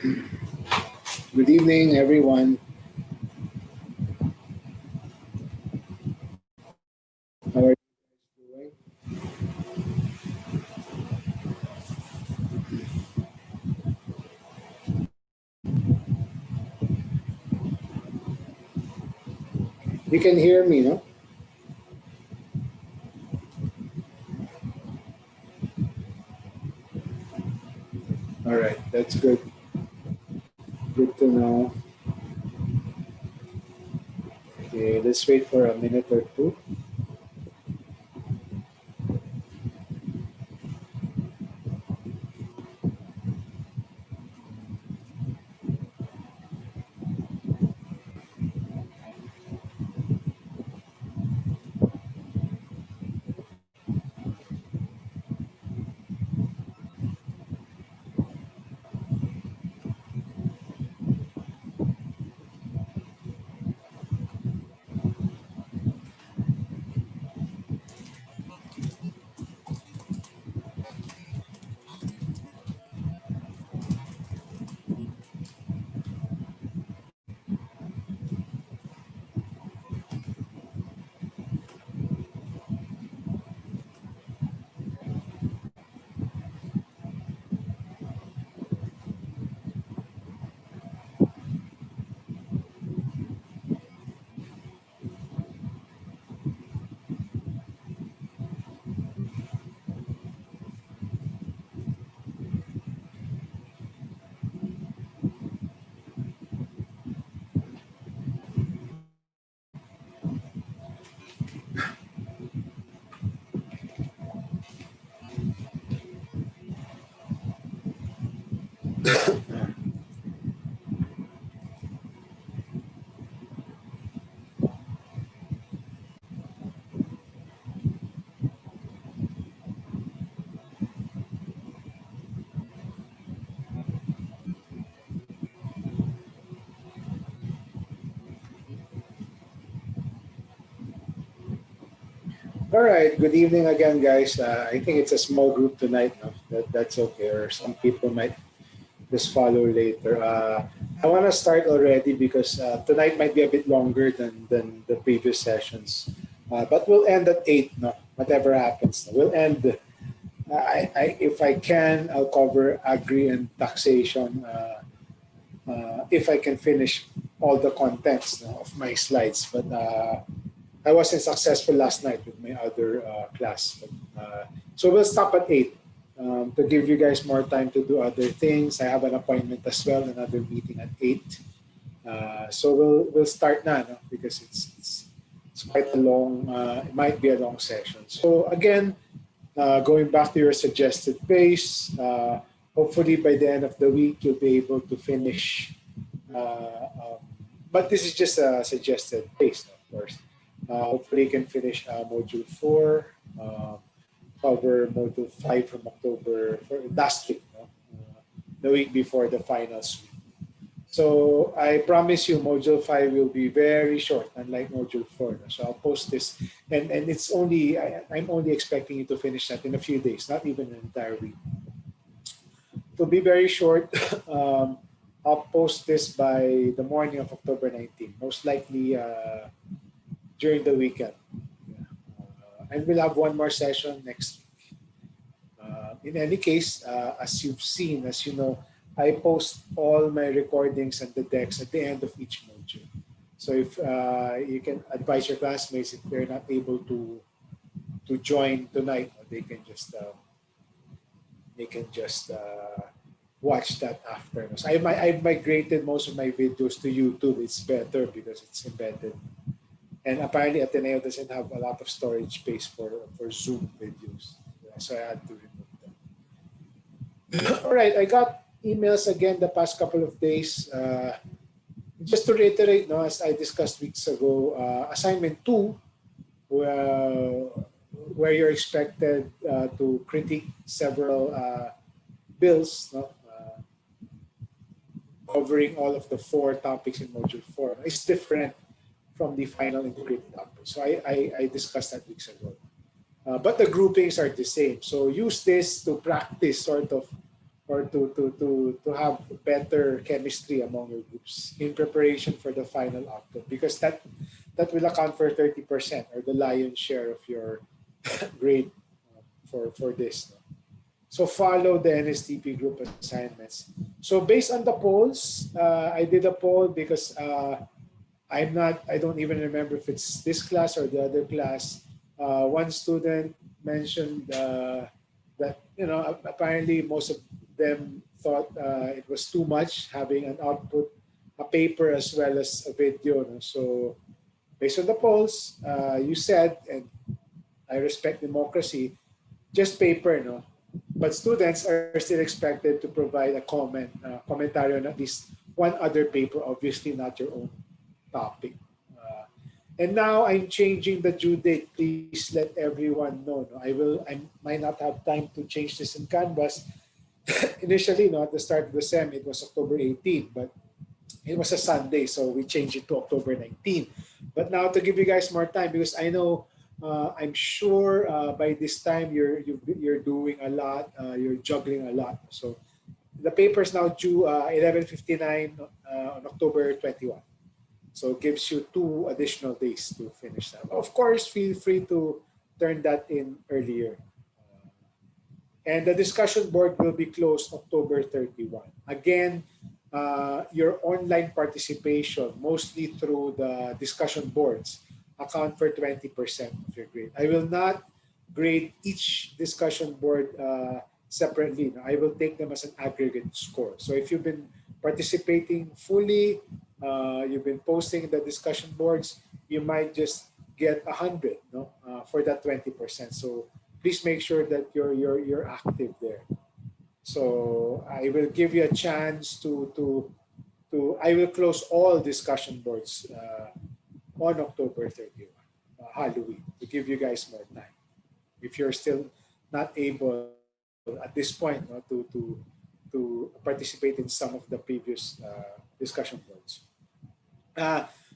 Good evening, everyone. How are you doing? You can hear me, no? All right, that's good. Good to know. Okay, let's wait for a minute or two. All right, good evening again, guys. I think it's a small group tonight. No? That's okay, or some people might just follow later. I want to start already because tonight might be a bit longer than the previous sessions. But we'll end at 8, no? Whatever happens. No? We'll end. If I can, I'll cover agri and taxation. If I can finish all the contents, no, of my slides. But I wasn't successful last night with my other class. So we'll stop at 8 to give you guys more time to do other things. I have an appointment as well, another meeting at 8. So we'll start now, no? Because it's quite a long, it might be a long session. So again, going back to your suggested pace, hopefully by the end of the week, you'll be able to finish. But this is just a suggested pace, of course. Hopefully you can finish module 4, cover module 5 from October, for last week, no? The week before the finals week. So I promise you module 5 will be very short, unlike module 4. No? So I'll post this, and it's only, I'm only expecting you to finish that in a few days, not even an entire week. To be very short, I'll post this by the morning of October 19th, most likely during the weekend. And we'll have one more session next week. In any case, as you've seen, as you know, I post all my recordings and the decks at the end of each module. So if you can advise your classmates if they're not able to join tonight, they can just watch that after. So I've migrated most of my videos to YouTube. It's better because it's embedded. And apparently Ateneo doesn't have a lot of storage space for Zoom videos. So I had to remove them. All right, I got emails again the past couple of days. Just to reiterate, no, as I discussed weeks ago, assignment 2, where you're expected to critique several bills, no, covering all of the 4 topics in module 4, is different from the final integrated topic. So I discussed that weeks ago. But the groupings are the same. So use this to practice sort of or to have better chemistry among your groups in preparation for the final output, because that will account for 30% or the lion's share of your grade for this. No? So follow the NSTP group assignments. So based on the polls, I did a poll because I don't even remember if it's this class or the other class. One student mentioned that, apparently most of them thought it was too much having an output, a paper as well as a video. No? So based on the polls, you said, and I respect democracy, just paper, no? But students are still expected to provide a commentary on at least one other paper, obviously not your own topic. And now I'm changing the due date. Please let everyone know. No? I might not have time to change this in Canvas. Initially, no, at the start of the SEM, it was October 18, but it was a Sunday, so we changed it to October 19. But now to give you guys more time, because I know, I'm sure by this time you're doing a lot, you're juggling a lot. So the paper is now due 11:59 on October 21. So it gives you 2 additional days to finish that. Of course, feel free to turn that in earlier. And the discussion board will be closed October 31. Again, your online participation, mostly through the discussion boards, account for 20% of your grade. I will not grade each discussion board separately. I will take them as an aggregate score. So if you've been participating fully, you've been posting in the discussion boards, you might just get 100, no, for that 20%. So please make sure that you're active there. So I will give you a chance to I will close all discussion boards on October 31, Halloween, to give you guys more time. If you're still not able at this point, no, to participate in some of the previous discussion boards.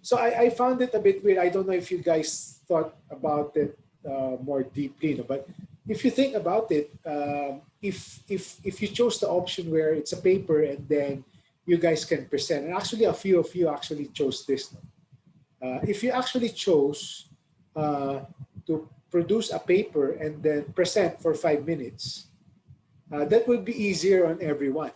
So I found it a bit weird. I don't know if you guys thought about it more deeply, no? But if you think about it, if you chose the option where it's a paper and then you guys can present, and actually a few of you actually chose this. No? If you actually chose to produce a paper and then present for 5 minutes, that would be easier on everyone.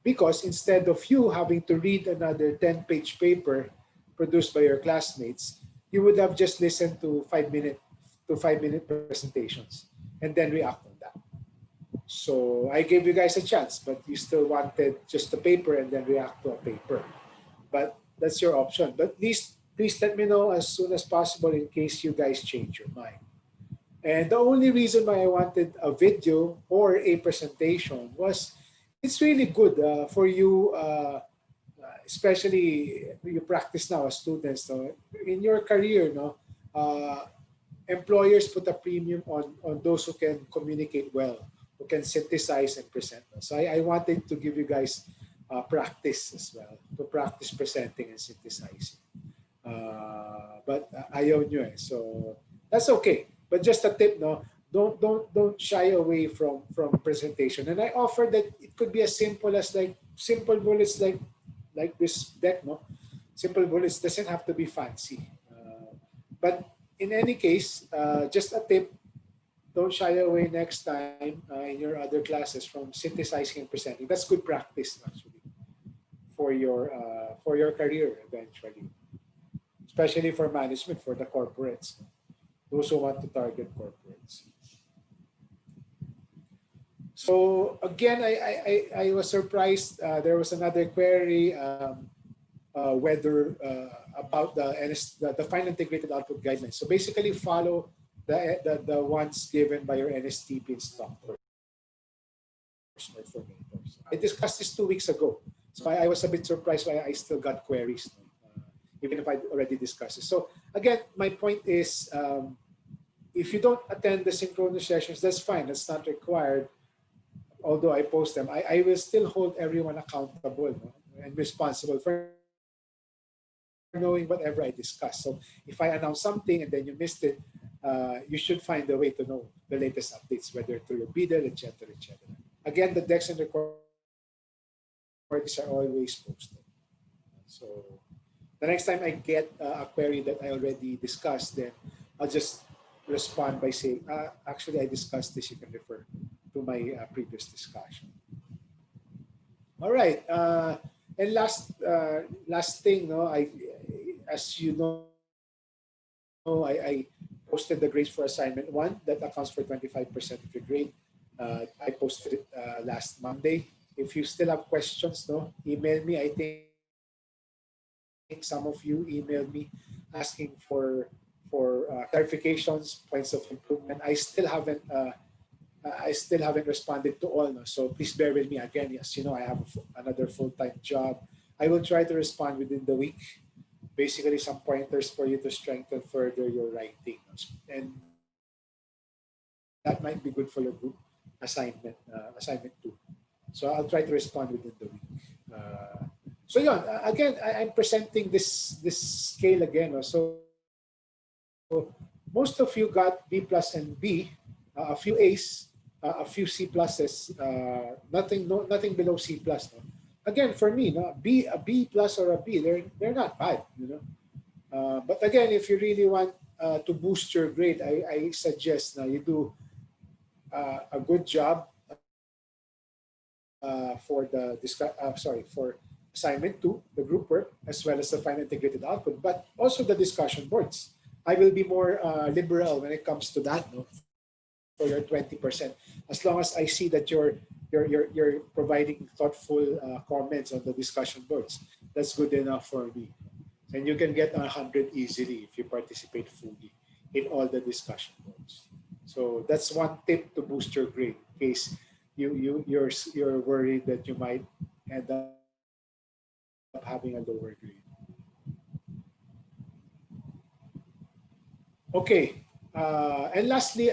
Because instead of you having to read another 10-page paper produced by your classmates, you would have just listened to 5-minute presentations and then react on that. So I gave you guys a chance, but you still wanted just the paper and then react to a paper. But that's your option. But at least please let me know as soon as possible in case you guys change your mind. And the only reason why I wanted a video or a presentation was it's really good for you, especially you practice now as students. So in your career, no, employers put a premium on those who can communicate well, who can synthesize and present. So I wanted to give you guys practice as well, to practice presenting and synthesizing. But ayaw nyo eh. So that's okay. But just a tip, no, don't shy away from presentation. And I offer that it could be as simple as like simple bullets like this deck, no. Simple bullets doesn't have to be fancy. But in any case, just a tip: don't shy away next time in your other classes from synthesizing and presenting. That's good practice actually for your career eventually, especially for management, for the corporates. Those who want to target corporates. So again, I was surprised. There was another query whether about the final integrated output guidelines. So basically, follow the ones given by your NSTP instructors or formators. I discussed this 2 weeks ago, so I was a bit surprised why I still got queries. Even if I already discussed it. So again, my point is, if you don't attend the synchronous sessions, that's fine. That's not required. Although I post them, I will still hold everyone accountable, no? And responsible for knowing whatever I discuss. So if I announce something and then you missed it, you should find a way to know the latest updates, whether through your BDL, etc., etc. Again, the decks and recordings these are always posted. So the next time I get a query that I already discussed, then I'll just respond by saying, actually, I discussed this. You can refer to my previous discussion. All right. And last thing, no, as you know, I posted the grades for assignment one that accounts for 25% of your grade. I posted it last Monday. If you still have questions, no, email me. I think some of you emailed me asking for clarifications, points of improvement. I still haven't responded to all. No? So please bear with me again. Yes, you know, I have another full-time job. I will try to respond within the week. Basically, some pointers for you to strengthen further your writing. And that might be good for your group assignment, assignment 2. So I'll try to respond within the week. So yeah, again, I'm presenting this scale again. No? So most of you got B plus and B, a few A's, a few C pluses, nothing below C plus. No? Again, for me, no, a B plus or a B, they're not bad, you know. But again, if you really want to boost your grade, I suggest now you do a good job for assignment 2, the group work, as well as the final integrated output, but also the discussion boards. I will be more liberal when it comes to that, no, for your 20%. As long as I see that you're providing thoughtful comments on the discussion boards, that's good enough for me. And you can get 100 easily if you participate fully in all the discussion boards. So that's one tip to boost your grade in case you're worried that you might end up having a lower grade. Okay, and lastly,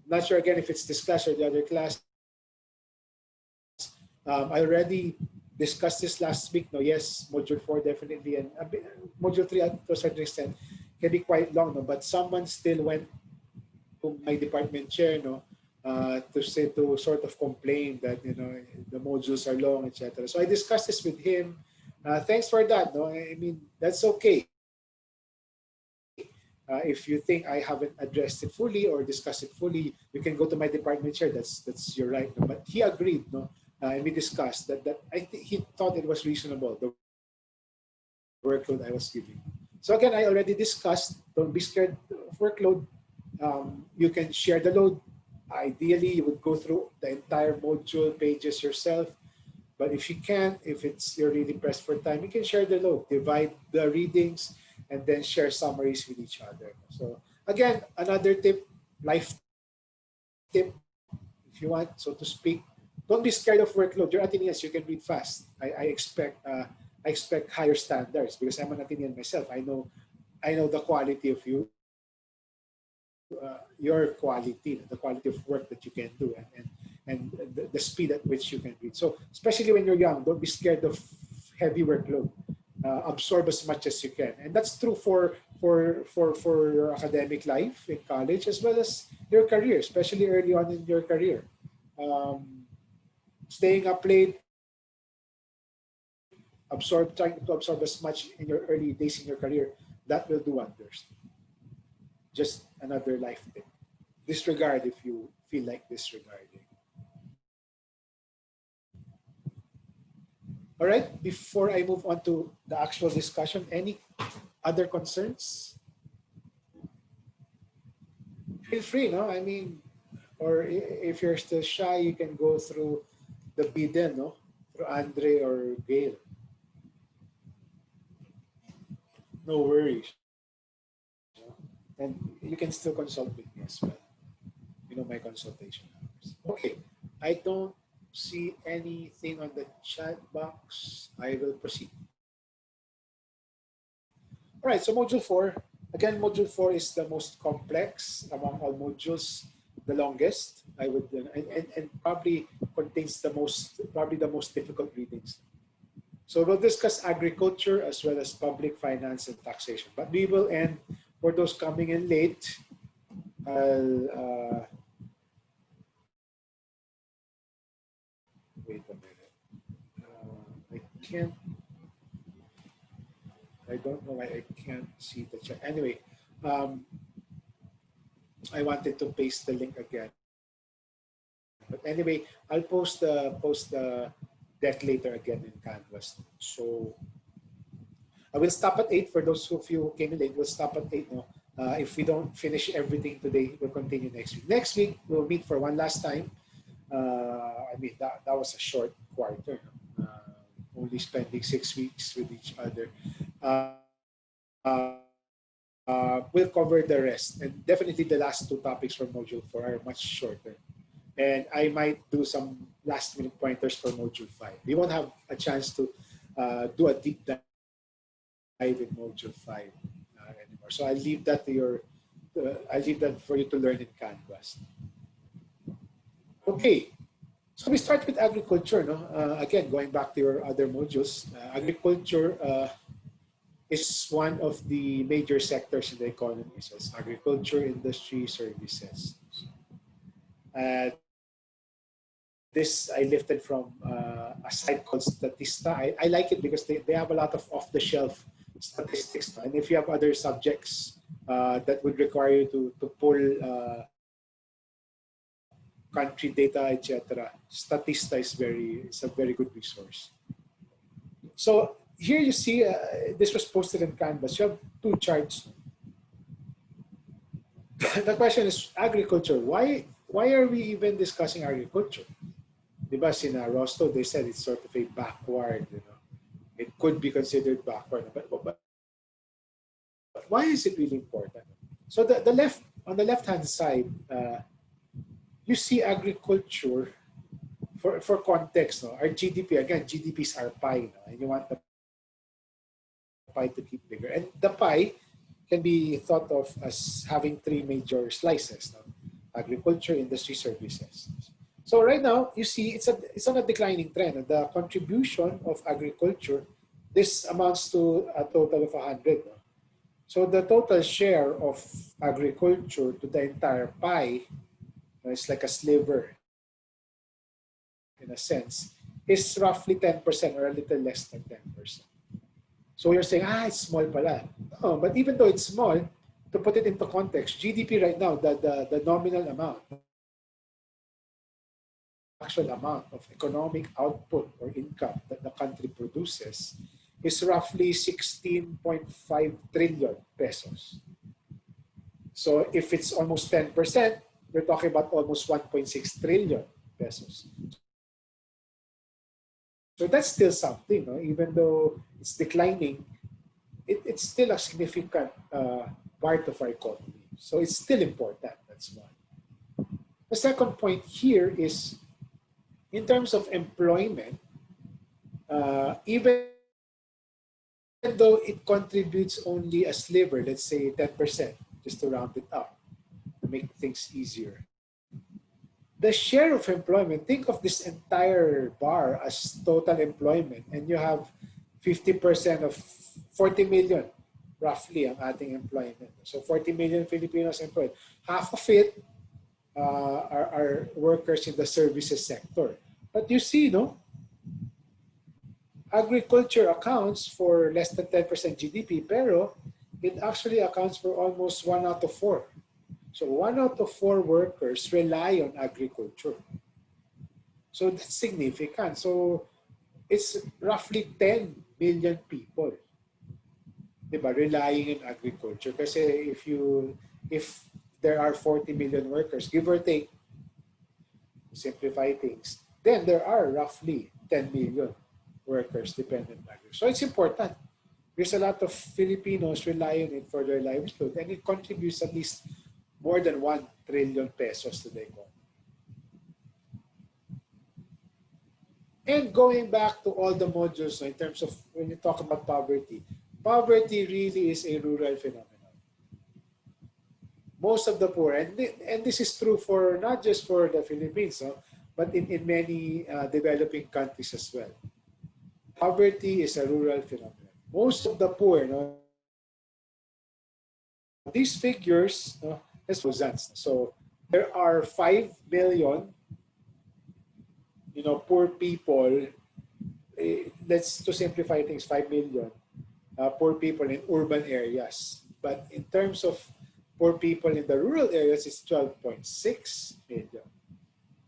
not sure again if it's this class or the other class. I already discussed this last week. No, yes, module 4 definitely, and module 3 to a certain extent can be quite long. No, but someone still went to my department chair, no, to sort of complain that the modules are long, etc. So I discussed this with him. Thanks for that. No, I mean that's okay. If you think I haven't addressed it fully or discussed it fully, you can go to my department chair. That's your right. No? But he agreed. No, and we discussed that he thought it was reasonable the workload I was giving. So again, I already discussed. Don't be scared of workload. You can share the load. Ideally, you would go through the entire module pages yourself. But if you can't, if you're really pressed for time, you can share the load, divide the readings, and then share summaries with each other. So again, another tip, life tip, if you want, so to speak, don't be scared of workload. You're Athenians, you can read fast. I expect higher standards because I'm an Athenian myself. I know the quality of your quality, the quality of work that you can do, and the speed at which you can read. So especially when you're young, don't be scared of heavy workload. Absorb as much as you can, and that's true for your academic life in college as well as your career, especially early on in your career. Um, Staying up late, trying to absorb as much in your early days in your career, that will do wonders. Just another life tip. Disregard if you feel like disregarding. All right, before I move on to the actual discussion, any other concerns? Feel free, no? I mean, or if you're still shy, you can go through the bidden, no? Through Andre or Gail. No worries. No? And you can still consult with me as well. You know my consultation hours. Okay, I don't see anything on the chat box. I will proceed. All right, so module 4. Again, module 4 is the most complex among all modules, the longest. I would and probably contains probably the most difficult readings. So we'll discuss agriculture as well as public finance and taxation. But we will end, for those coming in late, I'll wait a minute. can't. I don't know why I can't see the chat. Anyway, um, I wanted to paste the link again. But anyway, I'll post the deck later again in Canvas. So I will stop at 8 for those of you who came in late. We'll stop at 8 now. If we don't finish everything today, we'll continue next week. Next week, we'll meet for one last time. I mean, that was a short quarter, no? Only spending 6 weeks with each other. Uh, we'll cover the rest. And definitely the last two topics for Module 4 are much shorter. And I might do some last minute pointers for Module 5. We won't have a chance to do a deep dive in Module 5 anymore. So I'll leave that to I'll leave that for you to learn in Canvas. Okay, so we start with agriculture. No? Again, going back to your other modules, agriculture is one of the major sectors in the economy. So it's agriculture, industry, services. This I lifted from a site called Statista. I like it because they have a lot of off-the-shelf statistics. And if you have other subjects that would require you to pull country data, etc., Statista is a very good resource. So here you see, this was posted in Canvas. You have two charts. The question is agriculture. Why are we even discussing agriculture? Diba, sina Rosto, they said it's sort of a backward, you know. It could be considered backward. But why is it really important? So on the left-hand side, you see agriculture, for context, no? Our GDP, again, GDPs are pie, no? And you want the pie to keep bigger. And the pie can be thought of as having three major slices, no? Agriculture, industry, services. So right now, you see it's on a declining trend. The contribution of agriculture, this amounts to a total of 100. No? So the total share of agriculture to the entire pie, it's like a sliver in a sense, is roughly 10% or a little less than 10%. So you're saying, it's small pala. No, but even though it's small, to put it into context, GDP right now, the nominal amount, actual amount of economic output or income that the country produces is roughly 16.5 trillion pesos. So if it's almost 10%, we're talking about almost 1.6 trillion pesos. So that's still something, no? Even though it's declining, it's still a significant part of our economy. So it's still important, that's one. The second point here is, in terms of employment, even though it contributes only a sliver, let's say 10%, just to round it up, to make things easier. The share of employment, think of this entire bar as total employment, and you have 50% of 40 million, roughly, ang ating employment. So 40 million Filipinos employed. Half of it are workers in the services sector. But you see, no? Agriculture accounts for less than 10% GDP, pero it actually accounts for almost 1 out of 4. So 1 out of 4 workers rely on agriculture. So that's significant. So it's roughly 10 million people, diba, relying on agriculture. Kasi if there are 40 million workers, give or take, simplify things, then there are roughly 10 million workers dependent on agriculture. So it's important. There's a lot of Filipinos rely on it for their livelihood, and it contributes at least more than 1 trillion pesos to the economy. And going back to all the modules, in terms of when you talk about poverty, poverty really is a rural phenomenon. Most of the poor, and this is true for not just for the Philippines, but in many developing countries as well. Poverty is a rural phenomenon. Most of the poor, these figures, so there are 5 million, poor people let's to simplify things, 5 million poor people in urban areas. But in terms of poor people in the rural areas, it's 12.6 million.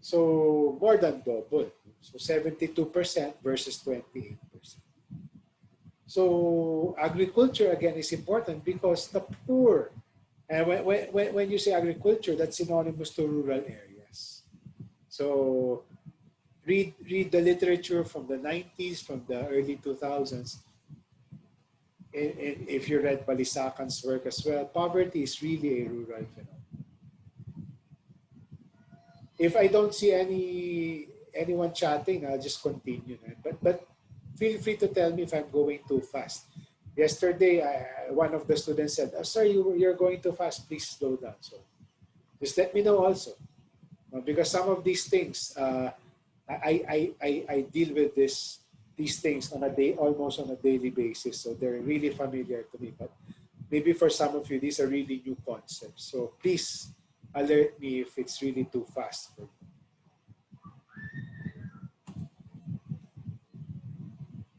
So more than double. So 72% versus 28%. So agriculture again is important because the poor, and when you say agriculture, that's synonymous to rural areas. So read the literature from the 90s, from the early 2000s. If you read Balisacan's work as well, poverty is really a rural phenomenon. If I don't see anyone chatting, I'll just continue. But feel free to tell me if I'm going too fast. Yesterday, one of the students said, oh, "Sir, you're going too fast. Please slow down." So just let me know also, because some of these things I deal with these things on a day, almost on a daily basis. So they're really familiar to me. But maybe for some of you, these are really new concepts. So please alert me if it's really too fast for you.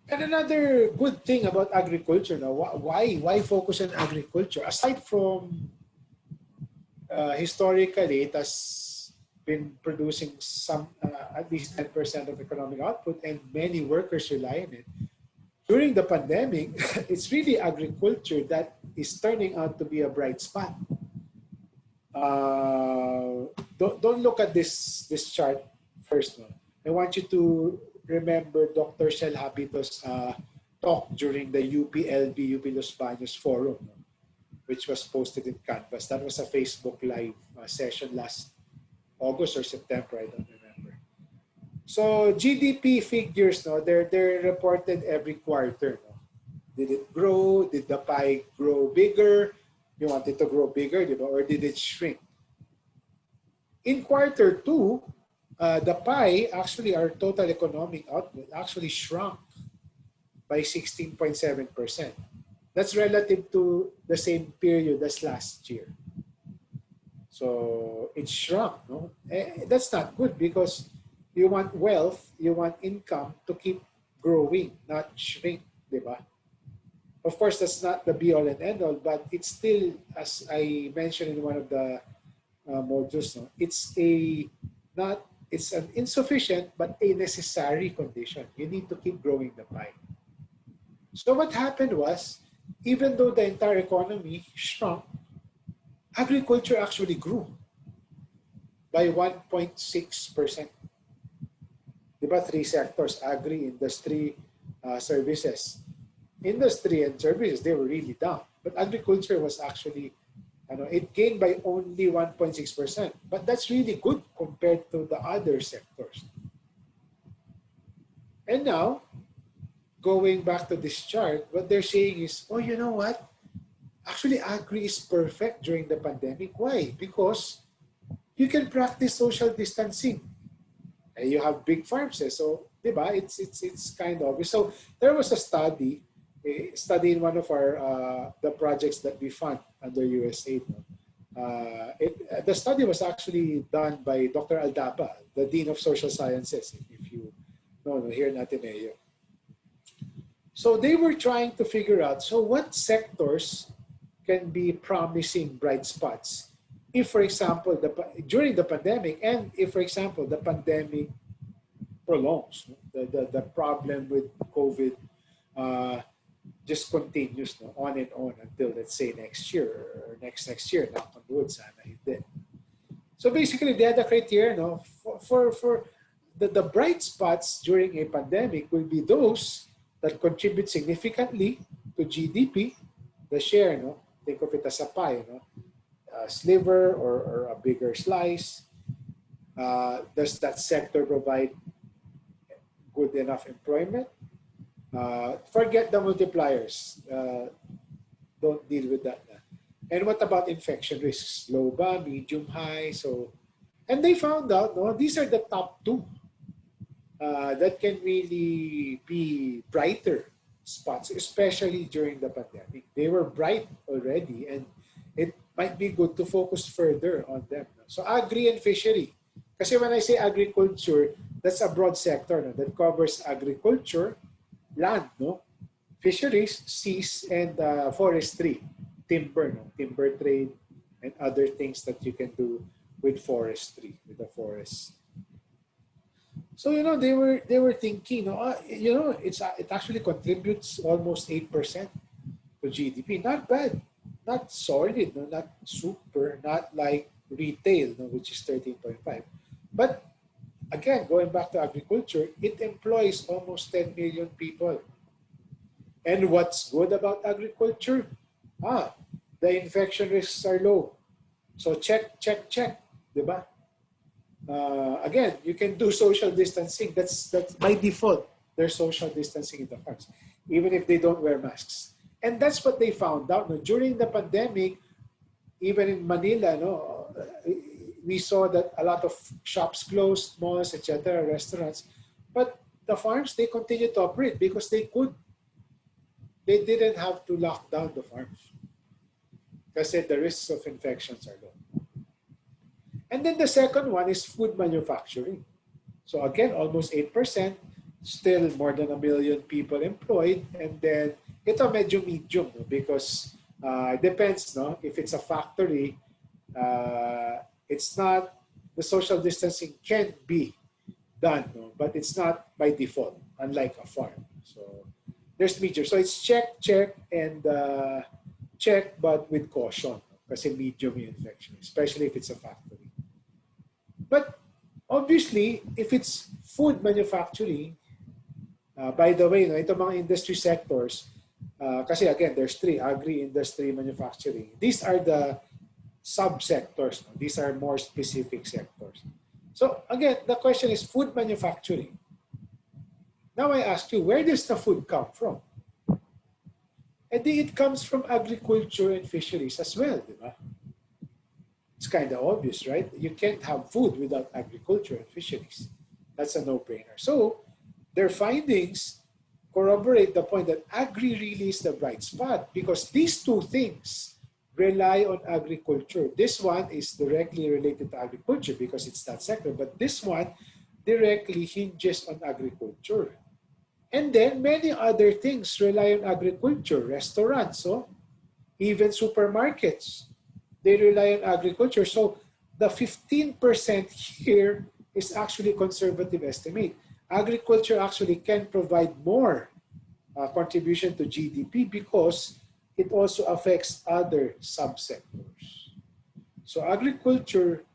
And another good thing about agriculture now, why focus on agriculture? Aside from historically, it has been producing some at least 10% of economic output, and many workers rely on it. During the pandemic, it's really agriculture that is turning out to be a bright spot. Don't look at this chart first. No? I want you to remember Dr. Shel Habito's talk during the UPLB, UP Los Baños Forum, no? Which was posted in Canvas. That was a Facebook Live session last August or September, I don't remember. So GDP figures, no, they're reported every quarter. No? Did it grow? Did the pie grow bigger? You want it to grow bigger, or did it shrink? In quarter two, the pie, actually our total economic output actually shrunk by 16.7%. That's relative to the same period as last year. So it shrunk. No? That's not good because you want wealth, you want income to keep growing, not shrink, diba? Of course, that's not the be-all and end-all, but it's still, as I mentioned in one of the modules, no? It's an insufficient but a necessary condition. You need to keep growing the pie. So what happened was, even though the entire economy shrunk, agriculture actually grew by 1.6%. Diba, three sectors, agri, industry, services. Industry and services, they were really down. But agriculture was actually, it gained by only 1.6%. But that's really good compared to the other sectors. And now, going back to this chart, what they're saying is, oh, you know what? Actually, agri is perfect during the pandemic. Why? Because you can practice social distancing. And you have big farms. So, diba, it's kind of obvious. So there was a study in one of our the projects that we fund under USAID. The study was actually done by Dr. Aldaba, the Dean of Social Sciences, if you know, here in Ateneo. So they were trying to figure out, so what sectors can be promising bright spots if, for example, during the pandemic, and if, for example, the pandemic prolongs, the problem with COVID just continues, no, on and on until, let's say, next year or next year. Knock on wood, sana hindi. So basically, they had a criteria, no, for the bright spots during a pandemic will be those that contribute significantly to GDP, the share, no? Think of it as a pie, no? A sliver or a bigger slice. Does that sector provide good enough employment? Forget the multipliers. Don't deal with that. And what about infection risks? Low ba, medium, high? So, and they found out, no, these are the top two that can really be brighter spots, especially during the pandemic. They were bright already, and it might be good to focus further on them. So agri and fishery. Kasi when I say agriculture, that's a broad sector, no, that covers agriculture, land, no, fisheries, seas, and forestry, timber, no, timber trade, and other things that you can do with forestry, with the forest. So they were thinking, it actually contributes almost 8% to GDP. Not bad, not solid, no, not super, not like retail, no, which is 13.5. But again, going back to agriculture, it employs almost 10 million people. And what's good about agriculture? Ah, the infection risks are low. So check, check, check, diba? Again, you can do social distancing. That's by default. There's social distancing in the farms, even if they don't wear masks. And that's what they found out. No? During the pandemic, even in Manila, no, we saw that a lot of shops closed, malls, etc., restaurants. But the farms, they continued to operate because they could. They didn't have to lock down the farms because the risks of infections are low. And then the second one is food manufacturing. So again, almost 8%, still more than 1 million people employed. And then ito medyo medium, no? Because it depends, no? If it's a factory, it's not, the social distancing can be done, no? But it's not by default, unlike a farm. So there's medium. So it's check, check, and check, but with caution. Kasi medium yung infection, especially if it's a factory. But obviously, if it's food manufacturing, by the way, no, ito mga industry sectors, kasi again, there's three, agri-industry, manufacturing. These are the subsectors. No? These are more specific sectors. So again, the question is food manufacturing. Now I ask you, where does the food come from? And it comes from agriculture and fisheries as well, di ba? It's kind of obvious, right? You can't have food without agriculture and fisheries. That's a no-brainer. So their findings corroborate the point that agri really is the bright spot because these two things rely on agriculture. This one is directly related to agriculture because it's that sector, but this one directly hinges on agriculture. And then many other things rely on agriculture, restaurants, so even supermarkets, they rely on agriculture. So the 15% here is actually conservative estimate. Agriculture actually can provide more contribution to GDP because it also affects other subsectors. So agriculture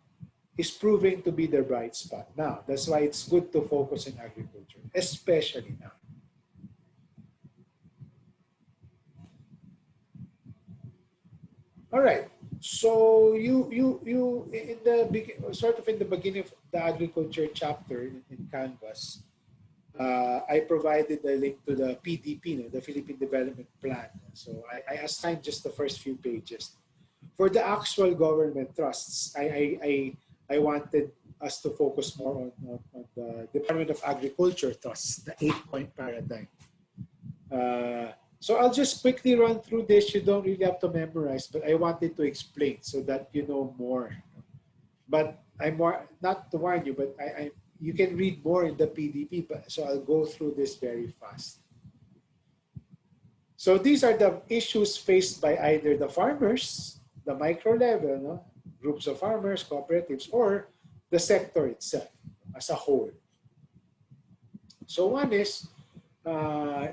is proving to be the bright spot now. That's why it's good to focus on agriculture, especially now. All right. So you in the sort of in the beginning of the agriculture chapter in Canvas, I provided a link to the PDP, no, the Philippine Development Plan. So I assigned just the first few pages. For the actual government trusts, I wanted us to focus more on the Department of Agriculture trusts, the 8-point paradigm. So I'll just quickly run through this. You don't really have to memorize, but I wanted to explain so that you know more. But I'm more, not to warn you, but you can read more in the PDP, but, so I'll go through this very fast. So these are the issues faced by either the farmers, the micro level, no? Groups of farmers, cooperatives, or the sector itself as a whole. So one is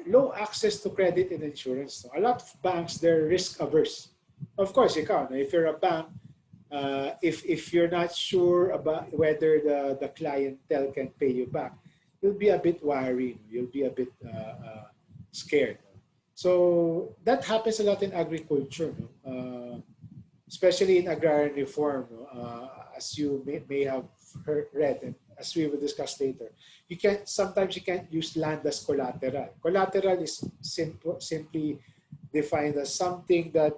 low access to credit and insurance. A lot of banks, they're risk averse. Of course, if you're a bank, if you're not sure about whether the clientele can pay you back, you'll be a bit worried. You'll be a bit scared. So that happens a lot in agriculture, especially in agrarian reform, as you may have read and as we will discuss later. Sometimes you can't use land as collateral. Collateral is simply defined as something that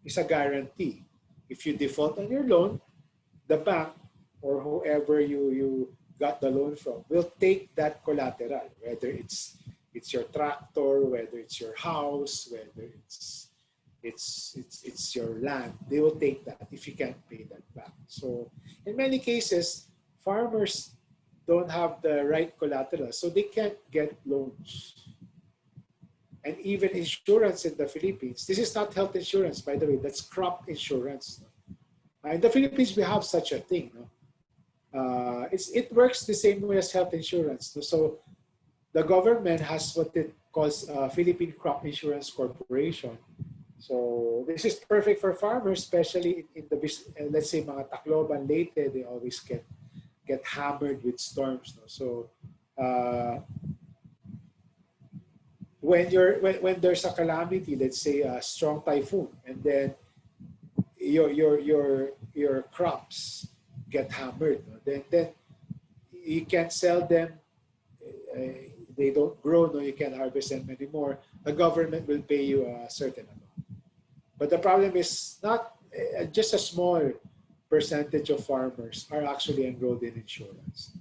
is a guarantee. If you default on your loan, the bank or whoever you got the loan from will take that collateral, whether it's your tractor, whether it's your house, whether it's your land. They will take that if you can't pay that back. So in many cases, farmers don't have the right collateral, so they can't get loans. And even insurance in the Philippines, this is not health insurance, by the way, that's crop insurance. In the Philippines, we have such a thing. No? It works the same way as health insurance. No? So the government has what it calls Philippine Crop Insurance Corporation. So this is perfect for farmers, especially in the, let's say, mga Tacloban, Leyte, they always get hammered with storms. No? So when there's a calamity, let's say a strong typhoon, and then your crops get hammered, no? Then you can't sell them. They don't grow, no, you can't harvest them anymore. The government will pay you a certain amount. But the problem is not just a small percentage of farmers are actually enrolled in insurance.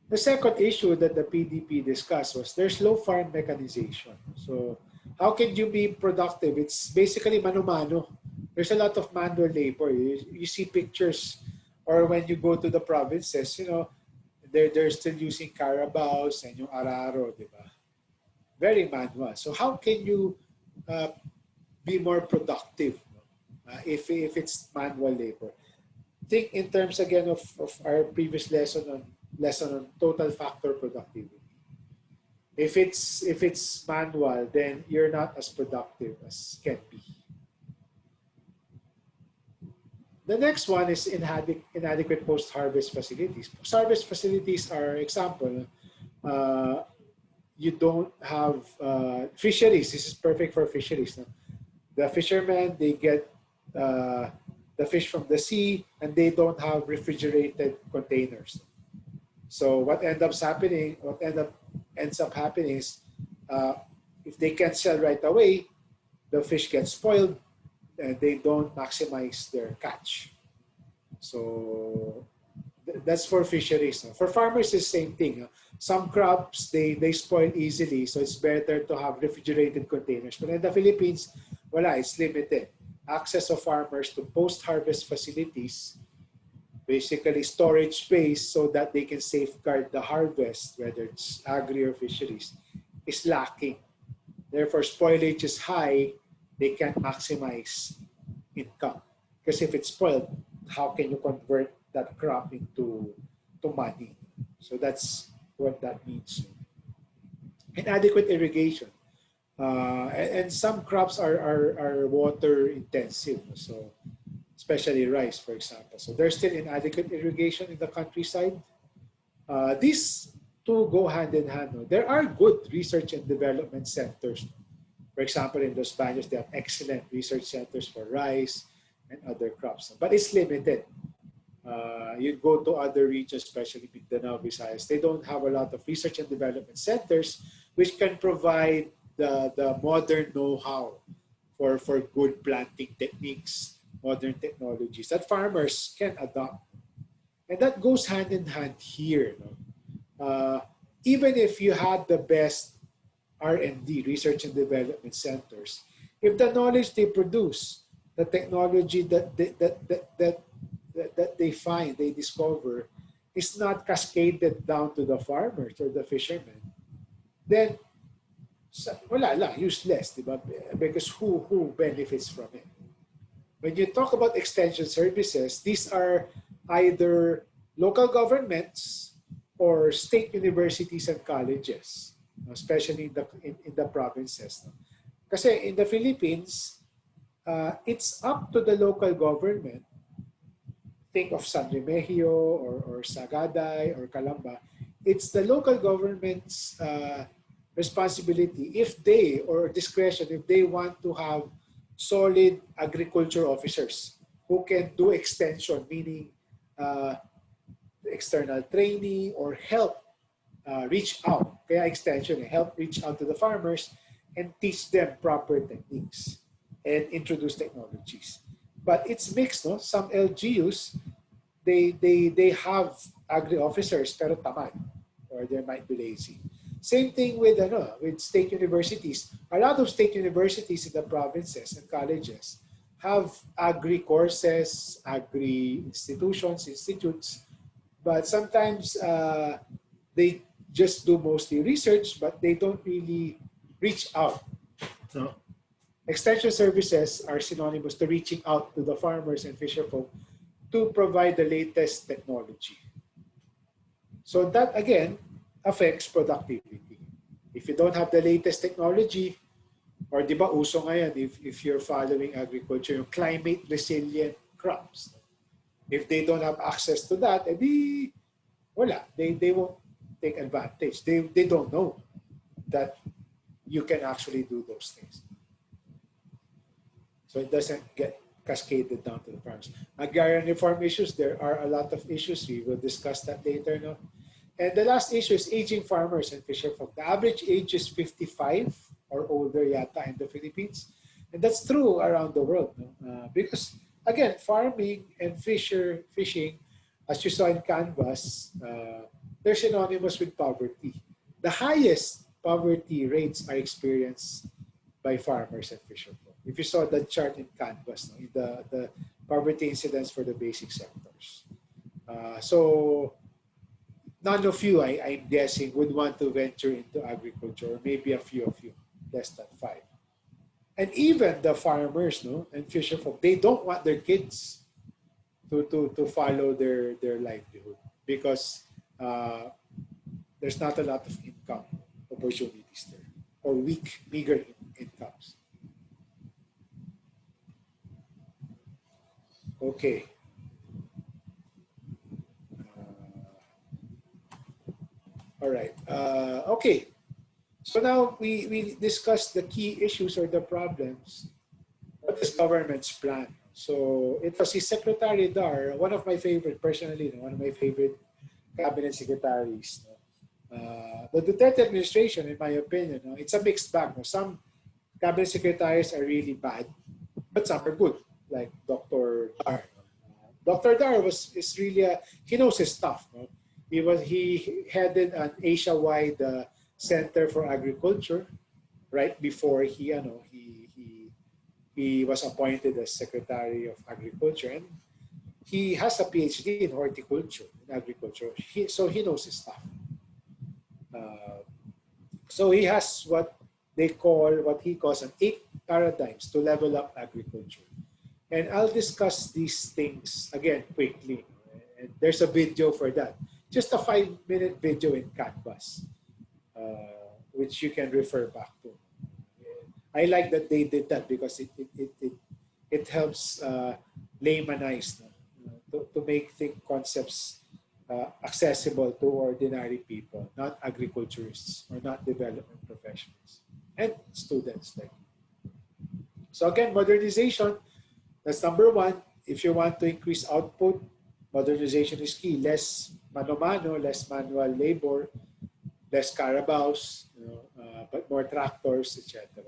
The second issue that the PDP discussed was there's low farm mechanization. So how can you be productive? It's basically mano-mano. There's a lot of manual labor. You see pictures, or when you go to the provinces, you know, they're still using carabaos and yung araro, di ba? Very manual. So how can you be more productive if it's manual labor? Think in terms again of our previous lesson on total factor productivity. If it's manual, then you're not as productive as can be. The next one is inadequate post-harvest facilities. Post-harvest facilities are example. You don't have fisheries. This is perfect for fisheries. No? The fishermen, they get the fish from the sea, and they don't have refrigerated containers. So what ends up happening is if they can't sell right away, the fish gets spoiled and they don't maximize their catch. So that's for fisheries. No? For farmers, it's the same thing. No? Some crops, they spoil easily, so it's better to have refrigerated containers. But in the Philippines, it's limited. Access of farmers to post-harvest facilities, basically storage space so that they can safeguard the harvest, whether it's agri or fisheries, is lacking. Therefore, spoilage is high, they can't maximize income. Because if it's spoiled, how can you convert that crop into money? So that's what that means. Inadequate irrigation. And some crops are water intensive, so especially rice, for example. So there's still inadequate irrigation in the countryside. These two go hand in hand. No? There are good research and development centers. For example, in Los Baños, they have excellent research centers for rice and other crops, but it's limited. You go to other regions, especially Mindanao, Visayas, they don't have a lot of research and development centers which can provide the modern know-how for good planting techniques, modern technologies that farmers can adopt. And that goes hand in hand here. No? Even if you had the best R&D, research and development centers, if the knowledge they produce, the technology that they find, they discover, is not cascaded down to the farmers or the fishermen, then useless, diba? Because who benefits from it? When you talk about extension services, these are either local governments or state universities and colleges, especially in the provinces. Kasi in the Philippines, it's up to the local government. Think of San Remigio or Sagaday or Calamba. It's the local government's responsibility if they, or discretion, if they want to have solid agriculture officers who can do extension, meaning external training or help reach out. Kaya extension, help reach out to the farmers and teach them proper techniques and introduce technologies. But it's mixed, no? Some LGUs, they have agri officers pero tamad, or they might be lazy. Same thing with state universities. A lot of state universities in the provinces and colleges have agri courses, agri institutes, but sometimes they just do mostly research, but they don't really reach out. So extension services are synonymous to reaching out to the farmers and fisherfolk to provide the latest technology. So that again affects productivity. If you don't have the latest technology, or di ba uso ngayon, if you're following agriculture, yung climate resilient crops. If they don't have access to that, edi wala. They won't take advantage. They don't know that you can actually do those things. So it doesn't get cascaded down to the farms. Agrarian reform issues, there are a lot of issues. We will discuss that later. No? And the last issue is aging farmers and fisherfolk. The average age is 55 or older yata in the Philippines. And that's true around the world. No? Because, again, farming and fishing, as you saw in Canvas, they're synonymous with poverty. The highest poverty rates are experienced by farmers and fisherfolk. If you saw the chart in Canvas, no, the poverty incidence for the basic sectors. So none of you, I'm guessing, would want to venture into agriculture, or maybe a few of you, less than 5. And even the farmers, no, and fisherfolk, they don't want their kids to follow their livelihood because there's not a lot of income opportunities there, or meager incomes. Okay. All right. Okay. So now we discussed the key issues or the problems. What is government's plan? So it was his Secretary Dar, one of my favorite, personally, one of my favorite cabinet secretaries. The Duterte administration, in my opinion, it's a mixed bag. Some cabinet secretaries are really bad, but some are good, like Dr. Dar. Dr. Dar is really he knows his stuff. No? He headed an Asia-wide Center for Agriculture right before he was appointed as Secretary of Agriculture, and he has a PhD in horticulture, in agriculture. So he knows his stuff. So he has what he calls an 8 paradigms to level up agriculture. And I'll discuss these things again quickly. And there's a video for that. Just a 5-minute video in Canvas, which you can refer back to. I like that they did that because it helps laymanize to make concepts accessible to ordinary people, not agriculturists or not development professionals and students. So again, modernization, that's number 1. If you want to increase output, modernization is key. Less mano-mano, less manual labor, less carabaos, but more tractors, etc.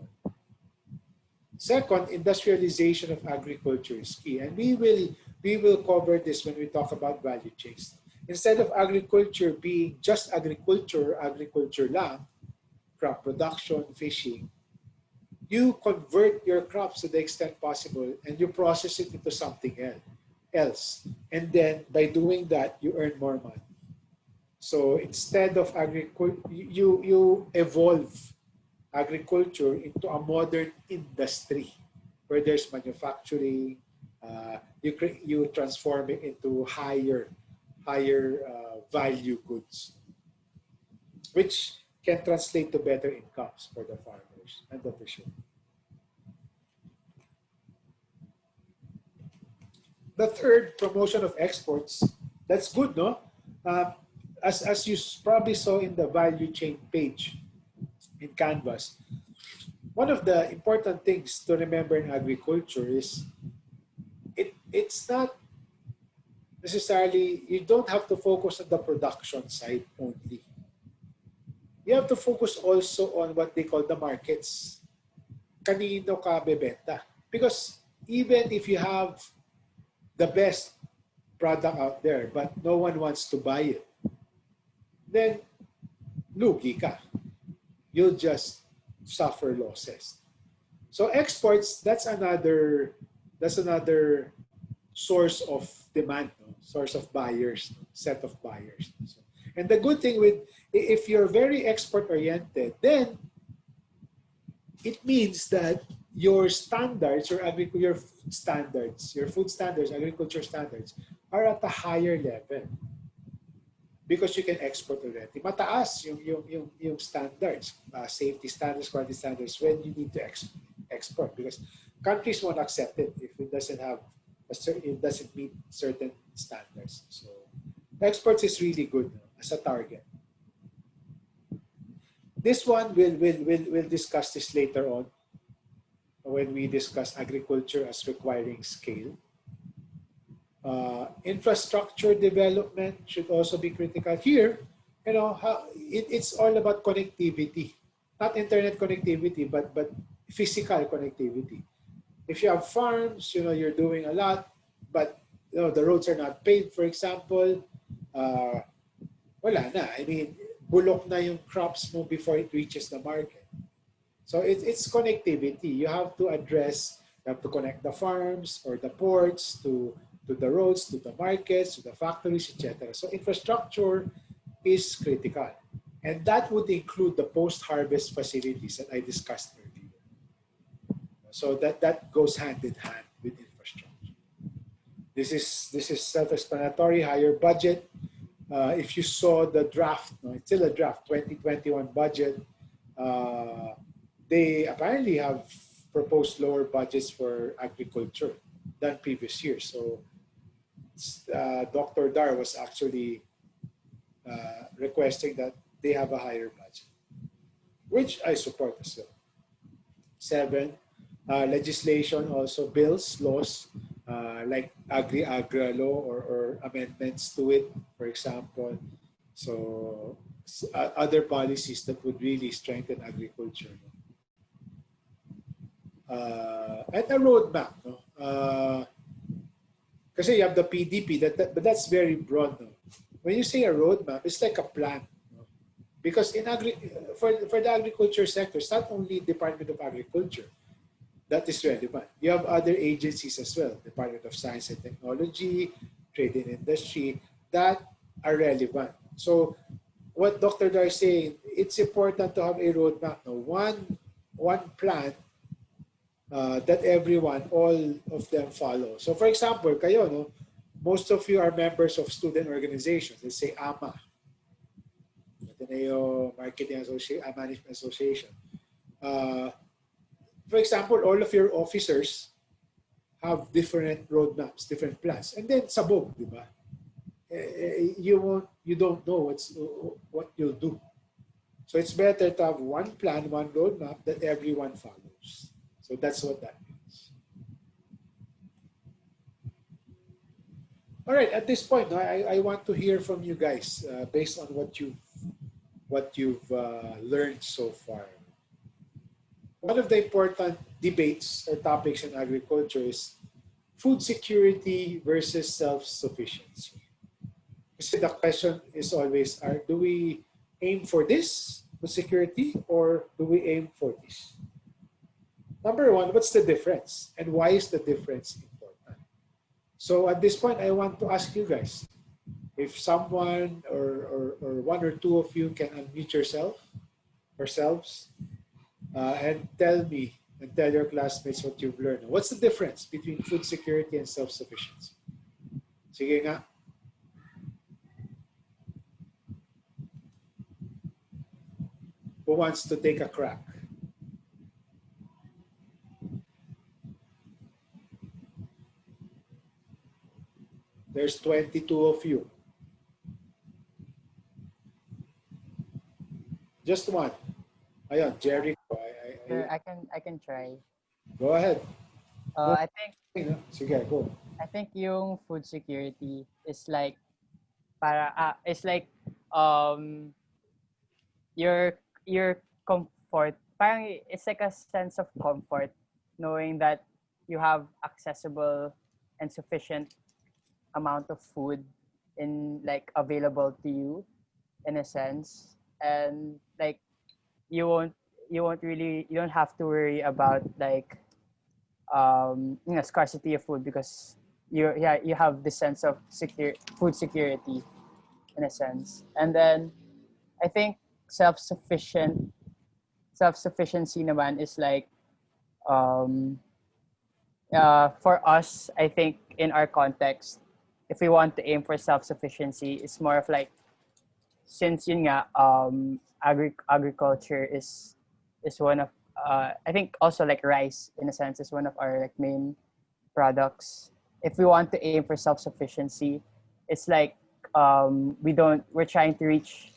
Second, industrialization of agriculture is key. And we will cover this when we talk about value chains. Instead of agriculture being just agriculture lang, crop production, fishing, you convert your crops to the extent possible and you process it into something else. And then by doing that, you earn more money. So instead of agriculture, you evolve agriculture into a modern industry where there's manufacturing. You transform it into higher value goods, which can translate to better incomes for the farmers and the fishermen. The third, promotion of exports. That's good, no? As you probably saw in the value chain page in Canvas, one of the important things to remember in agriculture is it's not necessarily, you don't have to focus on the production side only. You have to focus also on what they call the markets. Kanino ka bebenta? Because even if you have the best product out there, but no one wants to buy it, then lugi ka. You'll just suffer losses. So exports, that's another source of demand. No? source of buyers, set of buyers. So, and the good thing with, if you're very export oriented, then it means that your standards, your standards, your food standards, agriculture standards are at a higher level because you can export already. Mataas yung standards, safety standards, quality standards when you need to export because countries won't accept it if it doesn't have it doesn't meet certain standards. So exports is really good as a target. This one we'll discuss this later on when we discuss agriculture as requiring scale. Infrastructure development should also be critical. Here, it's all about connectivity, not internet connectivity, but physical connectivity. If you have farms, you're doing a lot, but the roads are not paved, for example, wala na. I mean, bulok na yung crops mo before it reaches the market. So it's connectivity. You have to connect the farms or the ports to the roads, to the markets, to the factories, etc. So infrastructure is critical. And that would include the post-harvest facilities that I discussed earlier. So that goes hand in hand with infrastructure. This is self-explanatory, higher budget. If you saw the draft, it's still a draft, 2021 budget, they apparently have proposed lower budgets for agriculture than previous years. So Dr. Dar was actually requesting that they have a higher budget, which I support as well. 7, legislation also bills, laws, like Agri-Agra law or amendments to it, for example. So other policies that would really strengthen agriculture. And a roadmap. Kasi you have the PDP, but that's very broad. No? When you say a roadmap, it's like a plan. No? Because for the agriculture sector, it's not only Department of Agriculture that is relevant. You have other agencies as well, Department of Science and Technology, Trade and Industry, that are relevant. So what Dr. Dar is saying, it's important to have a roadmap, no? one plan that everyone, all of them follow. So for example, kayo, no, most of you are members of student organizations. Let's say AMA, Ateneo Marketing Association, Management Association. For example, all of your officers have different roadmaps, different plans. And then sabog, di ba? You don't know what you'll do. So it's better to have one plan, one roadmap that everyone follows. So that's what that means. All right, at this point, I want to hear from you guys based on what you've learned so far. One of the important debates or topics in agriculture is food security versus self-sufficiency. So the question is always, do we aim for this, food security, or do we aim for this? Number one, what's the difference? And why is the difference important? So at this point, I want to ask you guys, if someone or one or two of you can unmute yourselves, and tell me and tell your classmates what you've learned. What's the difference between food security and self-sufficiency? Sige nga. Who wants to take a crack? There's 22 of you. Just one. Ayan, Jerry. I can try. Go ahead. I think Sige, go. I think yung food security is like it's like your comfort. Parang it's like a sense of comfort knowing that you have accessible and sufficient amount of food available to you in a sense, and like you don't have to worry about scarcity of food because you have this sense of food security in a sense. And then I think self sufficiency naman is like um for us, I think in our context, if we want to aim for self-sufficiency, it's more of like, since yun nga, agriculture is one of I think also like rice in a sense is one of our like main products. If we want to aim for self-sufficiency, it's like we're trying to reach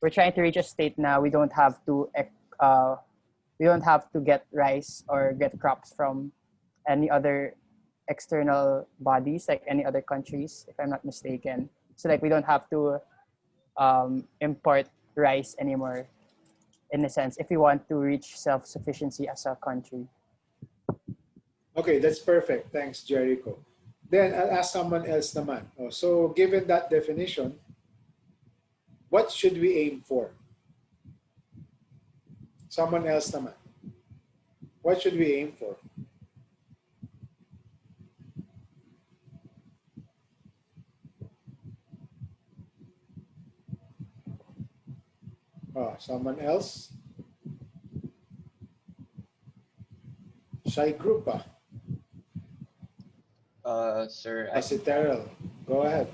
a state now uh we don't have to get rice or get crops from any other external bodies, like any other countries, if I'm not mistaken. So like we don't have to import rice anymore, in a sense, if we want to reach self-sufficiency as a country. Okay, that's perfect. Thanks, Jericho. Then I'll ask someone else naman. Oh, so given that definition, what should we aim for? Someone else naman. What should we aim for? Oh, someone else? Shy group ah. Sir, I Si can try. Terrell. Go ahead.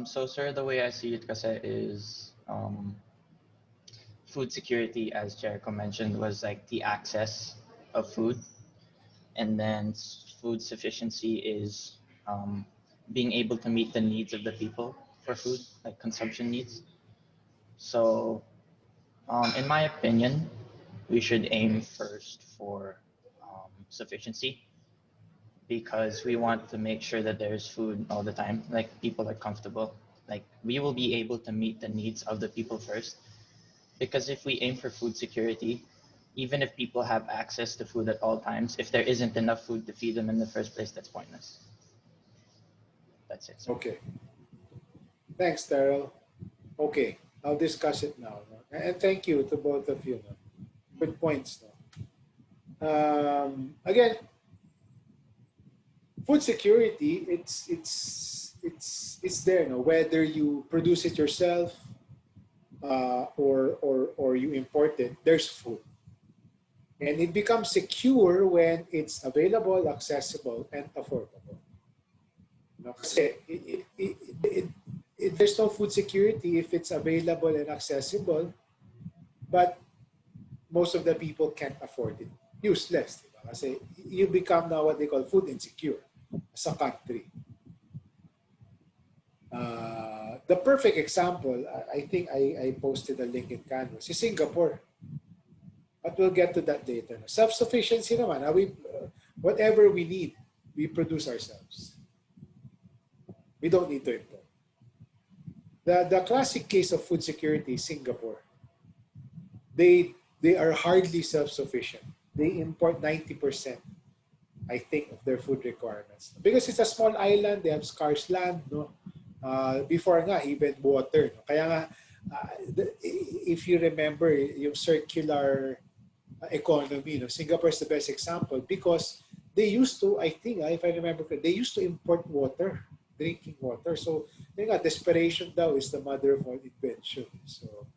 So, sir, the way I see it kasi is food security, as Jericho mentioned, was like the access of food, and then food sufficiency is being able to meet the needs of the people for food, like consumption needs. So, in my opinion, we should aim first for sufficiency because we want to make sure that there's food all the time, like people are comfortable. Like we will be able to meet the needs of the people first. Because if we aim for food security, even if people have access to food at all times, if there isn't enough food to feed them in the first place, that's pointless. That's it, sir. Okay. Thanks, Terrell. Okay, I'll discuss it now. No? And thank you to both of you. No? Good points. No? Again, food security, it's there. No? Whether you produce it yourself or you import it, there's food. And it becomes secure when it's available, accessible, and affordable. No? Kasi there's no food security if it's available and accessible, but most of the people can't afford it. Useless. Diba? Kasi you become now what they call food insecure as a country. The perfect example, I think I posted a link in Canvas, is Singapore. But we'll get to that later. Self-sufficiency naman, whatever we need, we produce ourselves. We don't need to import. The classic case of food security is Singapore. They are hardly self-sufficient. They import 90%, I think, of their food requirements. Because it's a small island, they have scarce land, no? Before nga, even water. No? Kaya nga, if you remember yung circular economy, no? Singapore is the best example because they used to, I think, if I remember correctly, they used to import water, drinking water. So, desperation daw is the mother of all invention. So,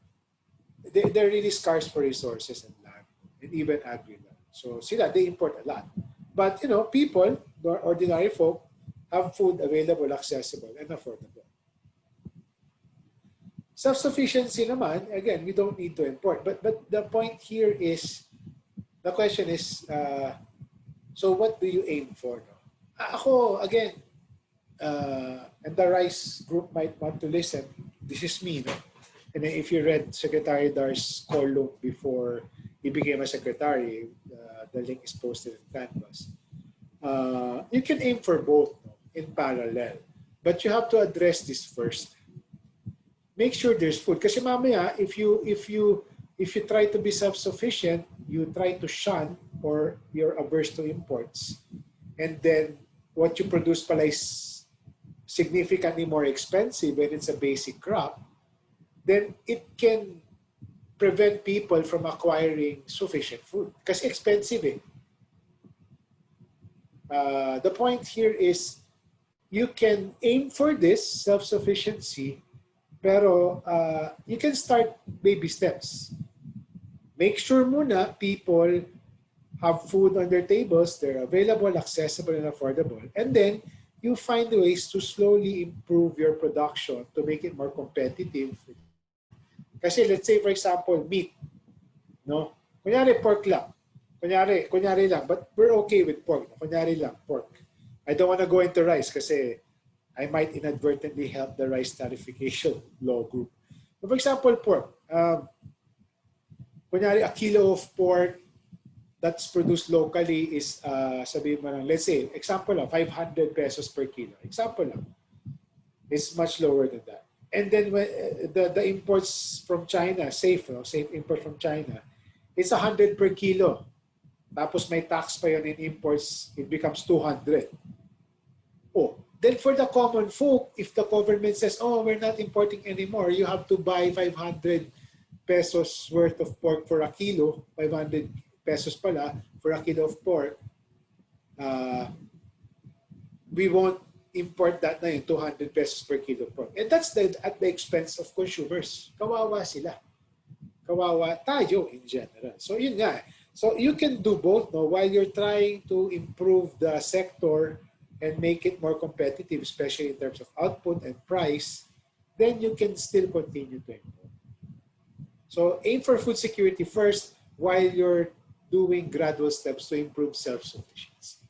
they're really scarce for resources and land, and even agri-land. So, they import a lot. But, people, ordinary folk, have food available, accessible, and affordable. Self-sufficiency naman, again, we don't need to import. But the point here is, the question is, so what do you aim for? No? Ako, again, and the Rice group might want to listen. This is me. No? And if you read Secretary Dar's column before he became a secretary, the link is posted in Canvas. You can aim for both, no, in parallel. But you have to address this first. Make sure there's food. Kasi mamaya, if you try to be self-sufficient, you try to shun or you're averse to imports, and then what you produce pala is significantly more expensive when it's a basic crop, then it can prevent people from acquiring sufficient food. Kasi expensive eh. The point here is you can aim for this self-sufficiency, pero you can start baby steps. Make sure muna people have food on their tables, they're available, accessible, and affordable. And then you find ways to slowly improve your production to make it more competitive. Kasi let's say, for example, meat. No? Kunyari, pork lang. Kunyari lang. But we're okay with pork. Kunyari lang, pork. I don't want to go into rice kasi I might inadvertently help the rice tarification law group. But for example, pork. Kunyari, a kilo of pork that's produced locally is, sabihin mo lang, let's say, example lang, 500 pesos per kilo. Example lang. It's much lower than that. And then when, the imports from China, safe import from China, it's 100 per kilo. Tapos may tax pa yun in imports, it becomes 200. Oh, then for the common folk, if the government says, oh, we're not importing anymore, you have to buy 500 pesos worth of pork for a kilo, 500 pesos pala for a kilo of pork, we won't import that na yung 200 pesos per kilo of pork. And that's at the expense of consumers. Kawawa sila. Kawawa tayo in general. So yun nga. So you can do both, no, while you're trying to improve the sector and make it more competitive, especially in terms of output and price, then you can still continue to improve. So aim for food security first while you're doing gradual steps to improve self-sufficiency.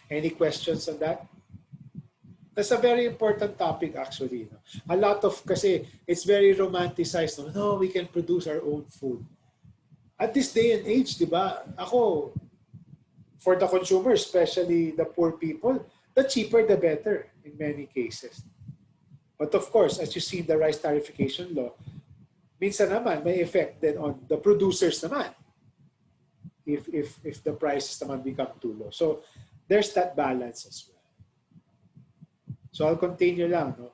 Any questions on that? That's a very important topic actually. No? A lot of, kasi it's very romanticized. No, we can produce our own food. At this day and age, di ba, ako, for the consumer, especially the poor people, the cheaper the better in many cases. But of course, as you see the rice tarification law, minsan naman may effect then on the producers naman if the prices naman become too low. So there's that balance as well. So I'll continue lang, no?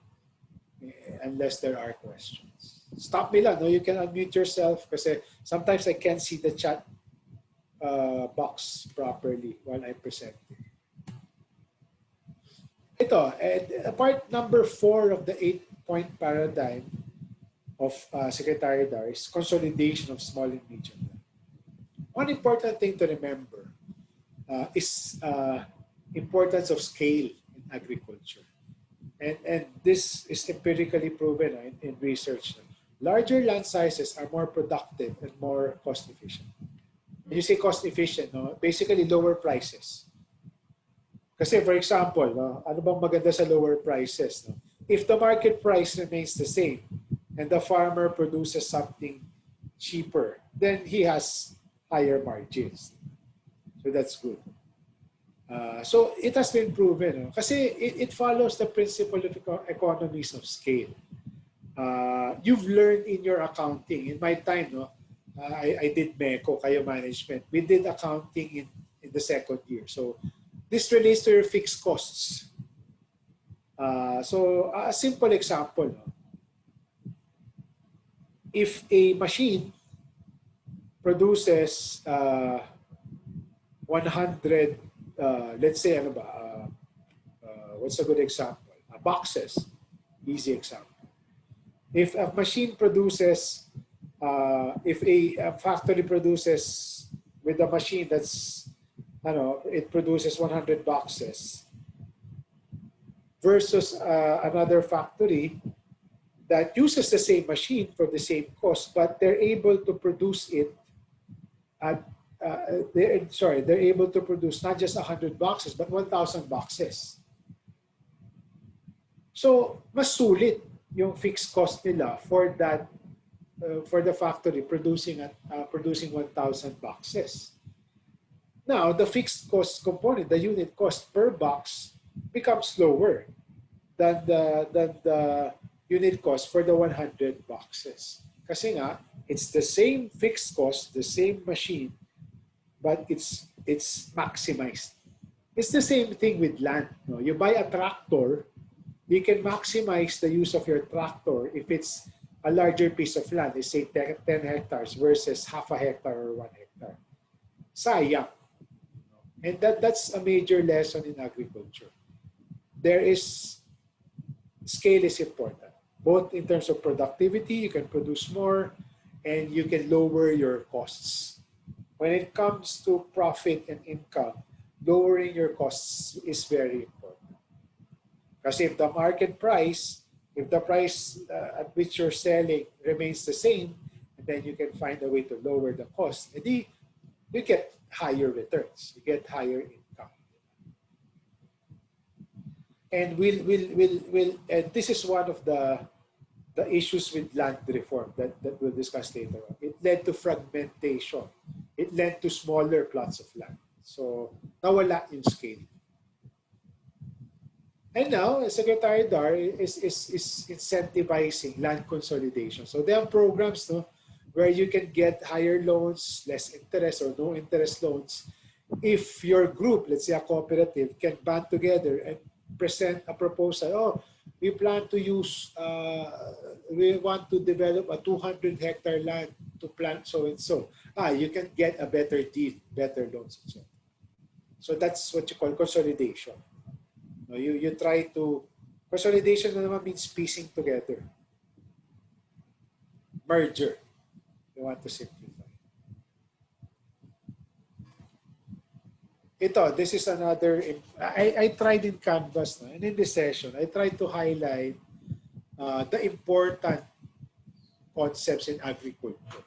Unless there are questions. Stop me lang, no? You can unmute yourself kasi sometimes I can't see the chat box properly while I'm presenting. Ito, part number 4 of the 8-point paradigm of Secretary Dar is consolidation of small and medium. One important thing to remember is importance of scale in agriculture. And this is empirically proven in research. Larger land sizes are more productive and more cost efficient. When you say cost efficient, no? Basically lower prices. Kasi for example, no, ano bang maganda sa lower prices? No? If the market price remains the same and the farmer produces something cheaper, then he has higher margins. So that's good. So it has been proven. No? Kasi it follows the principle of economies of scale. You've learned in your accounting. In my time, no, I did MECO, kayo management. We did accounting in the second year. So this relates to your fixed costs. So a simple example. No? If a machine produces 100 let's say, ano ba, what's a good example? Boxes, easy example. If a machine produces, if a factory produces with a machine that's, it produces 100 boxes versus another factory that uses the same machine for the same cost, but they're able to produce it at they're able to produce not just 100 boxes, but 1,000 boxes. So, mas sulit yung fixed cost nila for that, for the factory producing 1,000 boxes. Now, the fixed cost component, the unit cost per box, becomes lower than the unit cost for the 100 boxes. Kasi nga, it's the same fixed cost, the same machine, but it's maximized. It's the same thing with land. No? You buy a tractor, you can maximize the use of your tractor if it's a larger piece of land, let's say 10 hectares versus half a hectare or 1 hectare. Sayang. And that's a major lesson in agriculture. There is scale is important, both in terms of productivity, you can produce more, and you can lower your costs. When it comes to profit and income, lowering your costs is very important. Because if the price at which you're selling remains the same, and then you can find a way to lower the cost, and you get higher returns, you get higher income. And and this is one of the issues with land reform that we'll discuss later on. It led to fragmentation. It led to smaller plots of land. So nawala yung scale. And now, Secretary Dar is incentivizing land consolidation. So they have programs, no, where you can get higher loans, less interest or no interest loans. If your group, let's say a cooperative, can band together and present a proposal, oh, we plan to use, we want to develop a 200-hectare land to plant so and so. You can get a better deal, better loans and so on. So that's what you call consolidation. You try to, consolidation means piecing together. Merger. You want to simplify. This is another, I tried in Canvas, no? And in this session, I tried to highlight the important concepts in agriculture.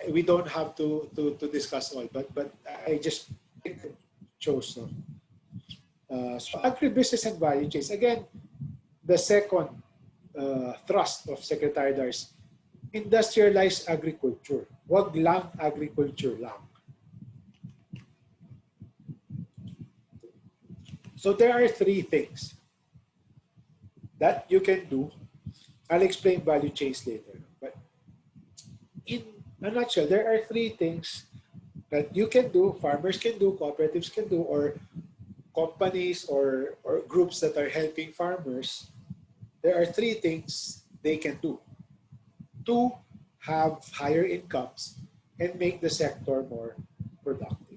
We don't have to discuss all, but I just chose. So agribusiness and value chains. Again, the second thrust of Secretary Dar's industrialized agriculture. Wag lang agriculture lang. So there are three things that you can do. I'll explain value chains later. But in a nutshell, there are three things that you can do, farmers can do, cooperatives can do, or companies or groups that are helping farmers. There are three things they can do to have higher incomes and make the sector more productive.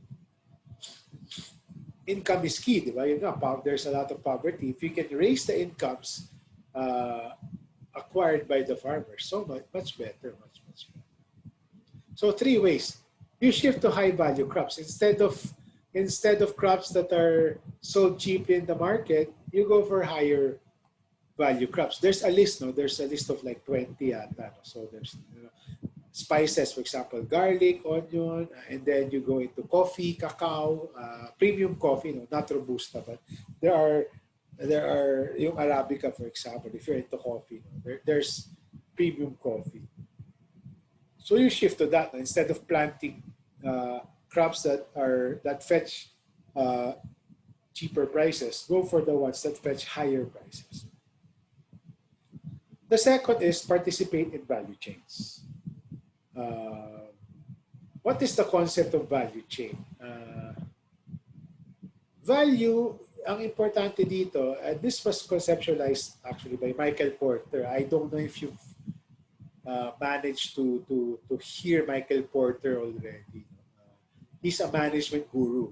Income is key, di ba? There's a lot of poverty. If you can raise the incomes acquired by the farmers, so much better, much better. So three ways. You shift to high value crops. Instead of crops that are sold cheaply in the market, you go for higher value crops. There's a list, no? There's a list of like 20 yata. So there's spices, for example, garlic, onion, and then you go into coffee, cacao, premium coffee, no, not Robusta, but there are yung Arabica, for example, if you're into coffee, no, there's premium coffee. So you shift to that, no? Instead of planting crops that fetch cheaper prices, go for the ones that fetch higher prices. The second is participate in value chains. What is the concept of value chain? Value, ang importante dito, this was conceptualized actually by Michael Porter. I don't know if you've managed to hear Michael Porter already. He's a management guru.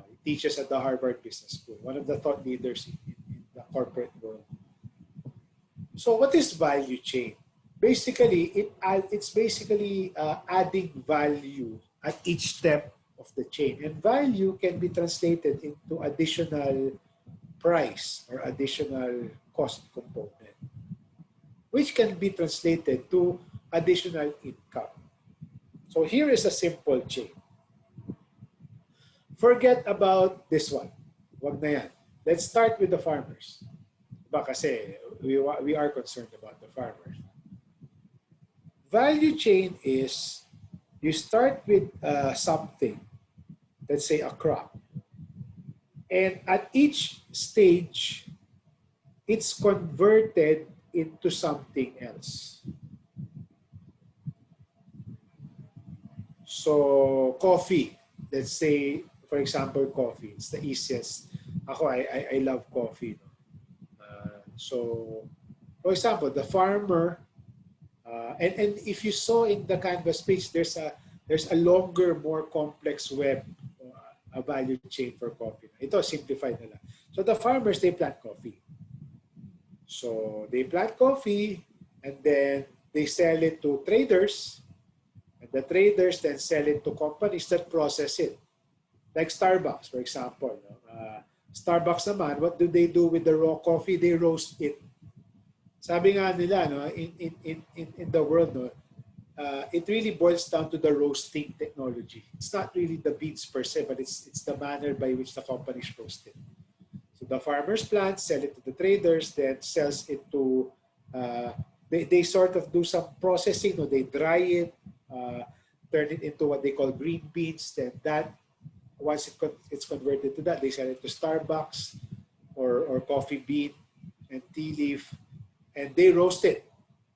He teaches at the Harvard Business School, one of the thought leaders in the corporate world. So what is value chain? Basically, it's basically adding value at each step of the chain. And value can be translated into additional price or additional cost component, which can be translated to additional income. So here is a simple chain. Forget about this one. Wag na yan. Let's start with the farmers. Diba kasi we are concerned about the farmers. Value chain is you start with something, let's say a crop. And at each stage, it's converted into something else. So coffee, let's say, for example, coffee. It's the easiest. I love coffee. So, for example, the farmer, and if you saw in the Canvas page, there's there's a longer, more complex web, a value chain for coffee. Ito, simplified na lang. So the farmers, they plant coffee. So they plant coffee and then they sell it to traders, and the traders then sell it to companies that process it. Like Starbucks, for example. No? Starbucks naman, what do they do with the raw coffee? They roast it. Sabi nga nila, no, in the world, no, it really boils down to the roasting technology. It's not really the beans per se, but it's the manner by which the companies roast it. So the farmers plant, sell it to the traders, then sells it to, they sort of do some processing, no? They dry it, turn it into what they call green beans, then that, once it's converted to that, they sell it to Starbucks or Coffee Bean and Tea Leaf, and they roast it.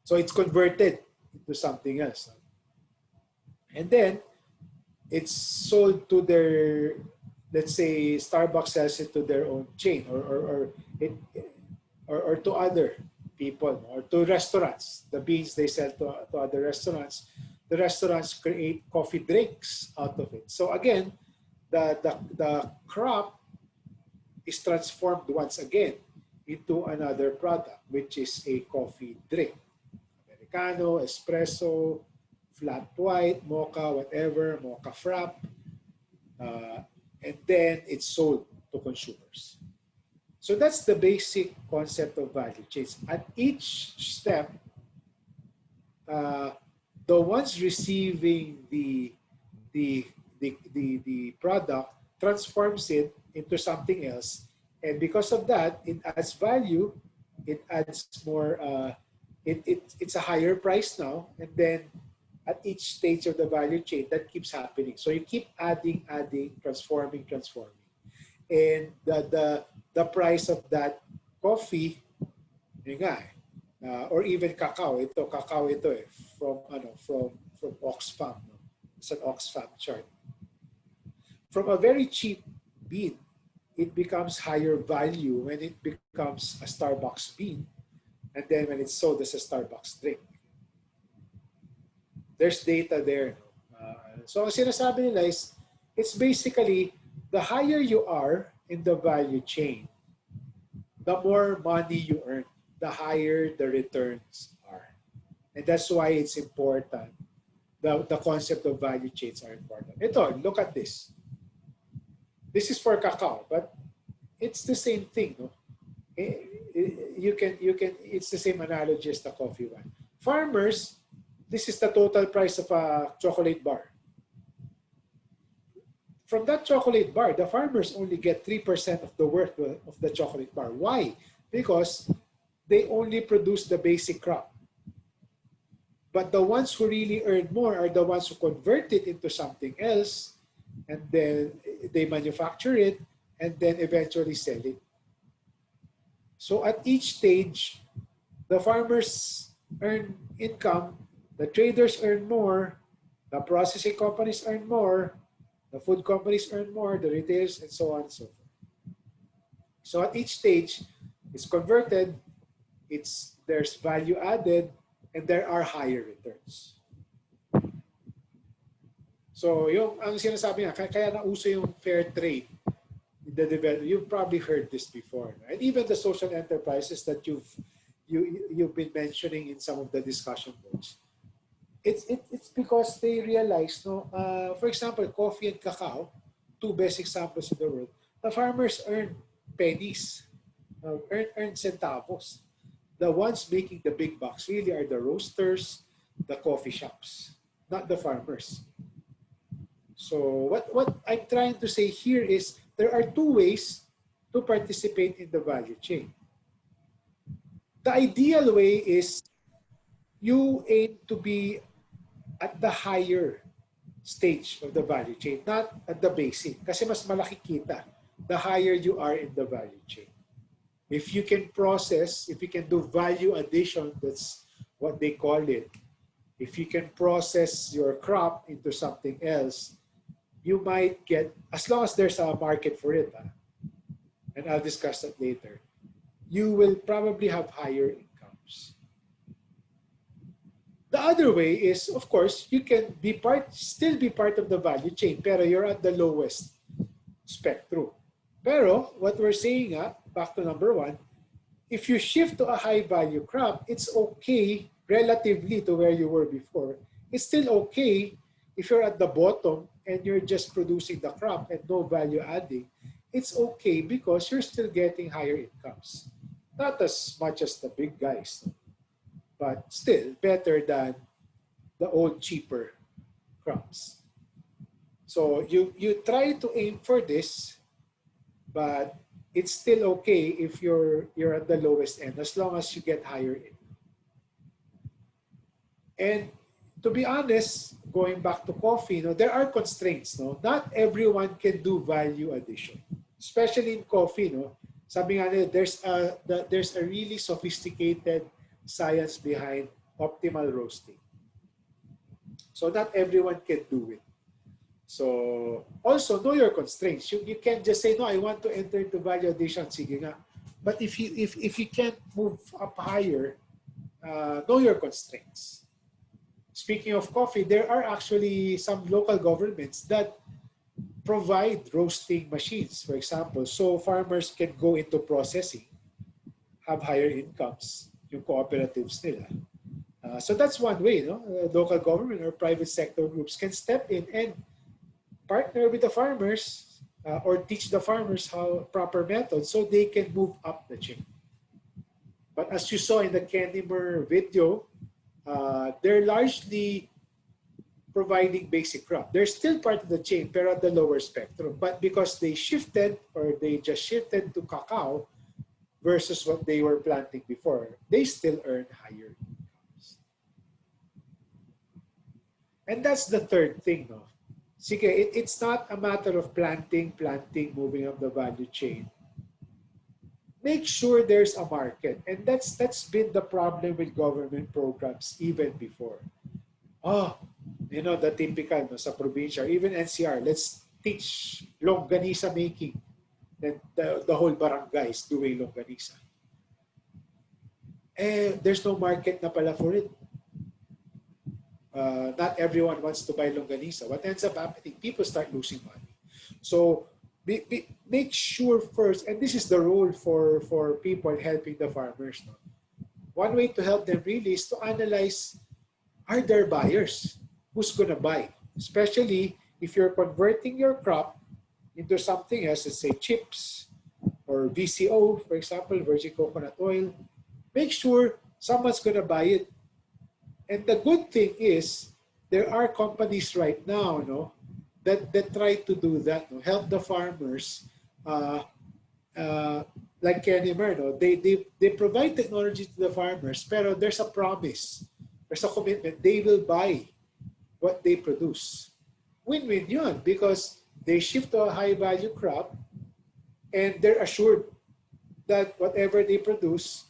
So it's converted into something else. And then it's sold to their, let's say Starbucks sells it to their own chain or to other people or to restaurants. The beans they sell to other restaurants. The restaurants create coffee drinks out of it. So again, the crop is transformed once again into another product, which is a coffee drink. Americano, espresso, flat white, mocha, whatever, mocha frap. And then it's sold to consumers. So that's the basic concept of value chains. At each step, the ones receiving the product transforms it into something else, and because of that, it adds value. It adds more. It's a higher price now, and then at each stage of the value chain, that keeps happening. So you keep adding, transforming, and the price of that coffee, yun nga, or even cacao. Cacao ito from Oxfam. No? It's an Oxfam chart. From a very cheap bean, it becomes higher value when it becomes a Starbucks bean, and then when it's sold as a Starbucks drink. There's data there. So ang sinasabi nila is, it's basically the higher you are in the value chain, the more money you earn, the higher the returns are. And that's why it's important. The concept of value chains are important. Ito, look at this. This is for cacao, but it's the same thing. No? It's the same analogy as the coffee one. Farmers, this is the total price of a chocolate bar. From that chocolate bar, the farmers only get 3% of the worth of the chocolate bar. Why? Because they only produce the basic crop. But the ones who really earn more are the ones who convert it into something else, and then they manufacture it, and then eventually sell it. So at each stage, the farmers earn income, the traders earn more, the processing companies earn more, the food companies earn more, the retailers, and so on and so forth. So at each stage, it's converted, there's value added, and there are higher returns. So ang sinasabi nga, kaya nauso yung fair trade in the development. You've probably heard this before. And even the social enterprises that you've been mentioning in some of the discussion boards. It's because they realize, no, for example, coffee and cacao, two best examples in the world, the farmers earn pennies, earn centavos. The ones making the big bucks really are the roasters, the coffee shops, not the farmers. So what I'm trying to say here is there are two ways to participate in the value chain. The ideal way is you aim to be at the higher stage of the value chain, not at the basic. Kasi mas malaki kita the higher you are in the value chain. If you can process, if you can do value addition, that's what they call it. If you can process your crop into something else, you might get, as long as there's a market for it, and I'll discuss that later, you will probably have higher incomes. The other way is, of course, you can still be part of the value chain, pero you're at the lowest spectrum. Pero what we're saying, back to number one, if you shift to a high value crop, it's okay relatively to where you were before. It's still okay if you're at the bottom and you're just producing the crop and no value adding. It's okay because you're still getting higher incomes. Not as much as the big guys, but still better than the old cheaper crops. So you try to aim for this, but it's still okay if you're at the lowest end as long as you get higher in. And to be honest, going back to coffee, there are constraints. Not everyone can do value addition, especially in coffee. Sabi nga nila, there's a really sophisticated science behind optimal roasting. So not everyone can do it. So also know your constraints. You can't just say, no, I want to enter into value addition. Sige nga. But if you can't move up higher, know your constraints. Speaking of coffee, there are actually some local governments that provide roasting machines, for example, so farmers can go into processing, have higher incomes, yung cooperatives nila. So that's one way, local government or private sector groups can step in and partner with the farmers or teach the farmers how proper methods so they can move up the chain. But as you saw in the Kennimer video, they're largely providing basic crop. They're still part of the chain, but at the lower spectrum. But because they shifted or they just shifted to cacao versus what they were planting before, they still earn higher incomes. And that's the third thing. Sige, it's not a matter of planting, moving up the value chain. Make sure there's a market. And that's been the problem with government programs even before. The typical sa probinsya, or even NCR, let's teach longganisa making. Then the whole barangay is doing longganisa. There's no market na pala for it. Not everyone wants to buy longganisa. What ends up happening? People start losing money. So make sure first, and this is the role for people helping the farmers. One way to help them really is to analyze, are there buyers? Who's going to buy? Especially if you're converting your crop into something else, let's say chips or VCO, for example, virgin coconut oil. Make sure someone's going to buy it. And the good thing is there are companies right now that try to do that, help the farmers like Kennimer. They provide technology to the farmers, pero there's a promise, there's a commitment. They will buy what they produce. Win-win yun because they shift to a high-value crop and they're assured that whatever they produce,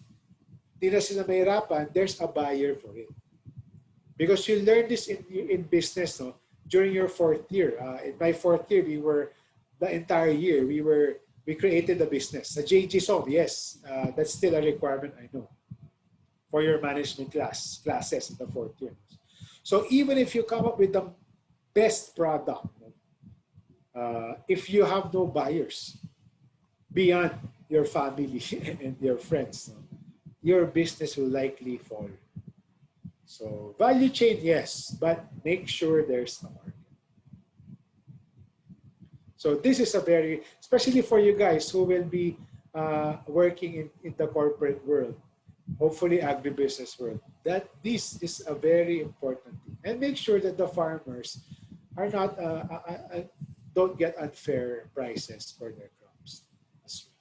di na sila mahirapan, there's a buyer for it. Because you learn this in business during your fourth year. In my fourth year, the entire year, we created a business. A JG Song, yes, that's still a requirement, I know, for your management classes in the fourth year. So even if you come up with the best product, if you have no buyers beyond your family and your friends, your business will likely fall. So value chain, yes, but make sure there's a market. So this is especially for you guys who will be working in the corporate world, hopefully agribusiness world, that this is a very important thing. And make sure that the farmers are not don't get unfair prices for their crops as well.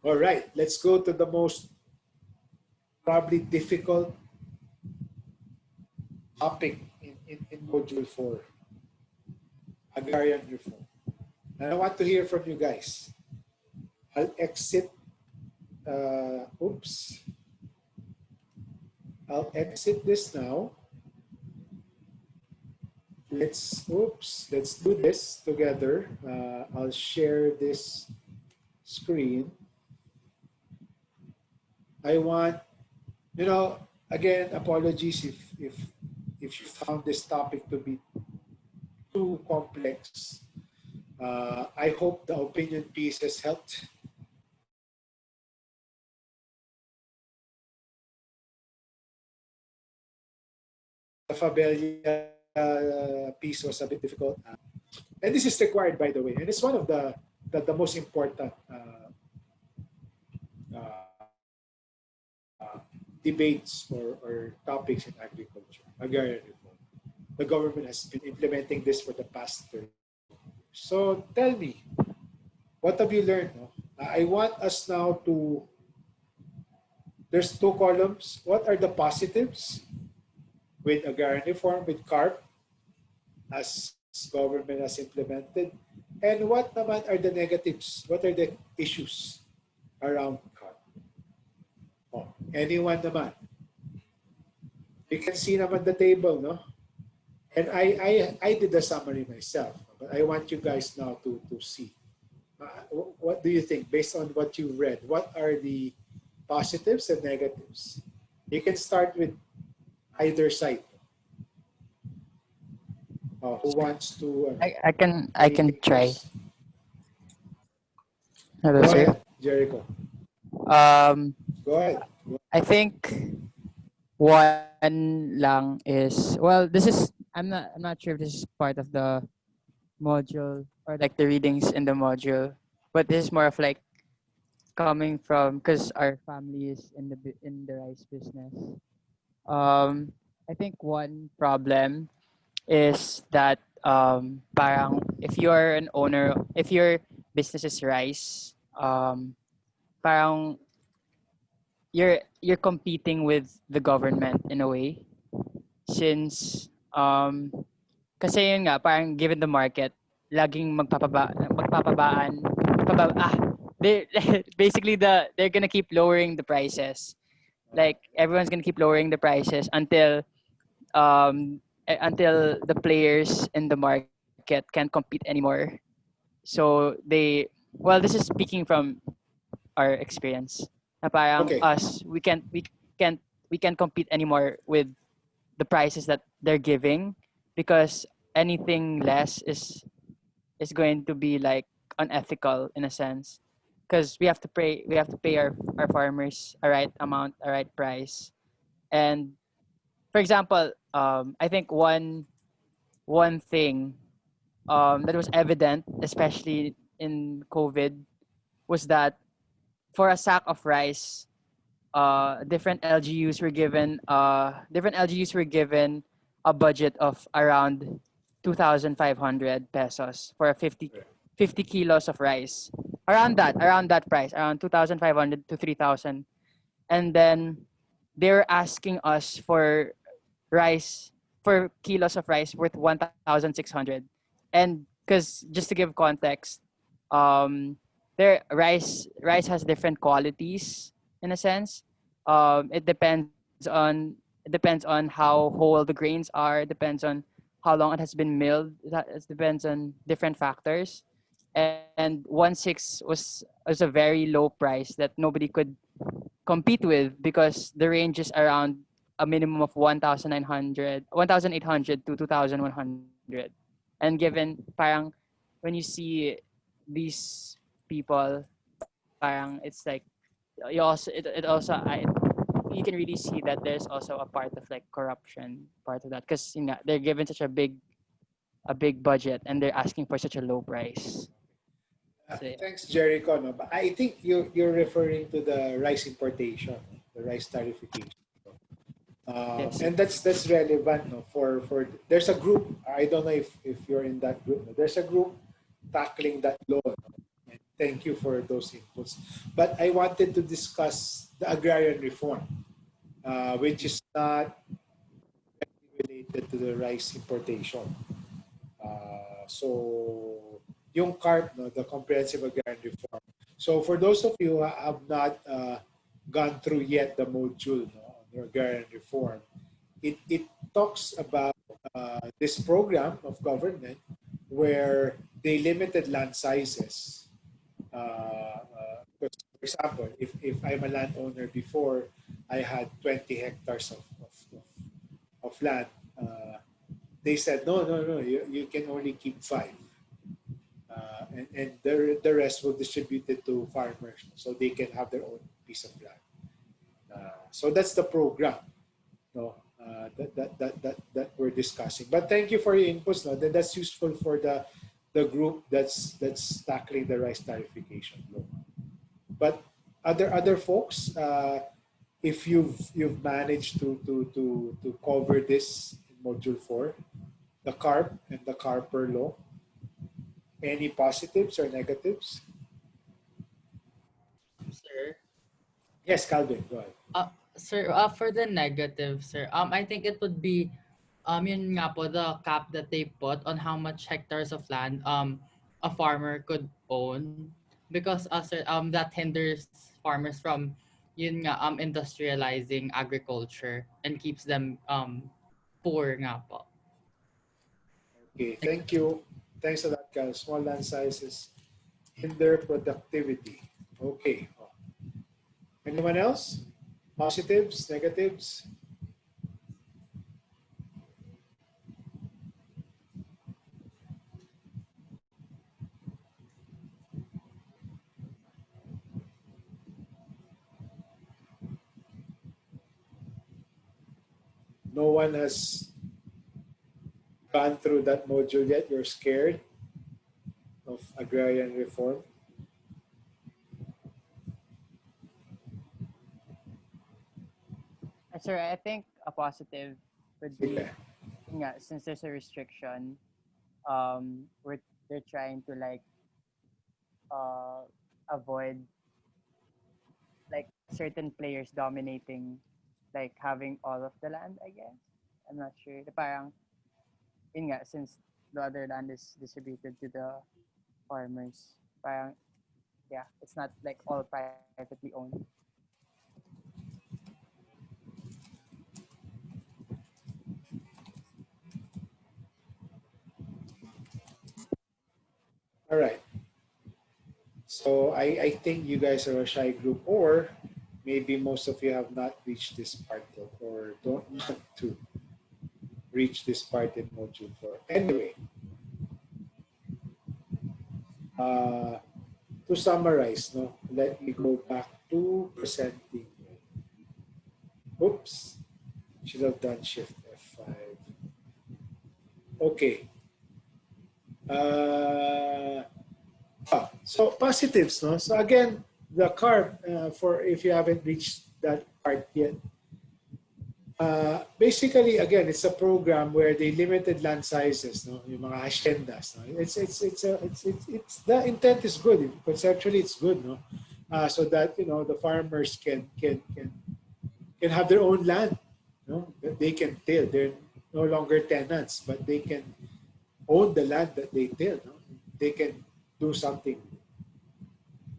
All right, let's go to the most probably difficult topic in Module 4, Agrarian Reform. And I want to hear from you guys. I'll exit, I'll exit this now. Let's do this together. I'll share this screen. I want, you know, again, apologies if you found this topic to be too complex. I hope the opinion piece has helped. The Fabella piece was a bit difficult. And this is required, by the way. And it's one of the most important debates or topics in agriculture, agrarian reform. The government has been implementing this for the past 30 years. So tell me, what have you learned? No? I want us now to, there's two columns. What are the positives with agrarian reform, with CARP, as government has implemented? And what naman are the negatives? What are the issues around CARP? Oh, anyone naman? You can see naman the table, no? And I did the summary myself, but I want you guys now to see. What do you think based on what you read? What are the positives and negatives? You can start with either side. Who wants to I can take try. first? Hello, Go sir. ahead, Jericho. Um, Go ahead. I think one lang is, well, this is, I'm not sure if this is part of the module or like the readings in the module, but this is more of like coming from, because our family is in the rice business. I think one problem is that parang if you're an owner, if your business is rice, parang you're competing with the government in a way, since kasi yun nga parang given the market laging they basically they're gonna keep lowering the prices, like everyone's gonna keep lowering the prices until the players in the market can't compete anymore. So they, well, this is speaking from our experience, na parang Okay. us, we can't compete anymore with the prices that they're giving, because anything less is going to be like unethical in a sense, because we have to pay our farmers a right amount, a right price. And for example, I think one thing that was evident, especially in COVID, was that for a sack of rice, different LGUs were given a budget of around 2,500 pesos for a 50 kilos of rice. Around that price, around 2,500 to 3,000. And then they're asking us for rice, for kilos of rice worth 1,600. And because just to give context, um, rice has different qualities in a sense. It depends on how whole the grains are. It depends on how long it has been milled. It depends on different factors. And 1.6 was a very low price that nobody could compete with, because the range is around a minimum of 1,800 to 2,100. And given parang when you see these people, parang it's like you also it also you can really see that there's also a part of like corruption part of that, because they're given such a big budget and they're asking for such a low price. So yeah. Thanks, Jericho. No? But I think you're referring to the rice importation, the rice tariffication. Yes. And that's relevant, no, for there's a group. I don't know if you're in that group. No? There's a group tackling that law. No? And thank you for those inputs. But I wanted to discuss the agrarian reform, which is not related to the rice importation. So yung CARP, no, the Comprehensive Agrarian Reform. So for those of you who have not gone through yet the module, no, on the agrarian reform, it talks about this program of government where they limited land sizes. For example, if I'm a landowner before, I had 20 hectares of land. They said, no, no, no, you can only keep five. And the rest will distribute it to farmers so they can have their own piece of land. So that's the program, no, that we're discussing. But thank you for your inputs. No, that's useful for the group that's tackling the rice tarification law. But other folks, if you've managed to cover this in module 4, the CARP and the CARPER law, any positives or negatives? Sir. Yes, Calvin, go ahead. Sir, for the negative, sir, I think it would be, yun nga po, the cap that they put on how much hectares of land, a farmer could own, because, sir, that hinders farmers from, yun nga, industrializing agriculture and keeps them, poor nga po. Okay, thank you. Thanks a lot, Cal. Small land sizes hinder productivity. Okay. Anyone else? Positives, negatives? No one has gone through that module yet. You're scared of agrarian reform. Sir, I think a positive would be, Okay. yeah, since there's a restriction, we're they're trying to like uh avoid like certain players dominating, like having all of the land, I guess. I'm not sure. Parang, yun nga, since the other land is distributed to the farmers, parang, yeah, it's not like all privately owned. All right. So I think you guys are a shy group, or maybe most of you have not reached this part yet, or don't want to reach this part in module 4. Anyway, uh, to summarize, no, let me go back to presenting. Oops, should have done Shift F5. Okay. Uh, so positives, no? So again, the carb, for if you haven't reached that part yet, basically, again, it's a program where they limited land sizes, no? Yung mga haciendas, no? It's the intent is good. Conceptually, it's good, no? So that the farmers can have their own land, no? That they can till. They're no longer tenants, but they can own the land that they till, no? They can do something.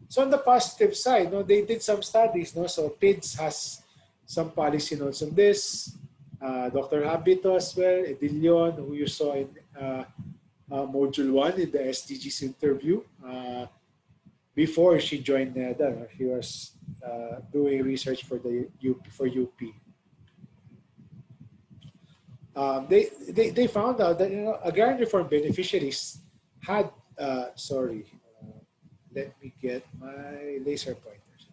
So on the positive side, no, they did some studies, no. So PIDS has some policy notes on this. Dr. Habito as well, Edilion, who you saw in Module 1 in the SDGs interview. Before she joined NEDA, no, she was doing research for the UP. They found out that agrarian reform beneficiaries had let me get my laser pointers.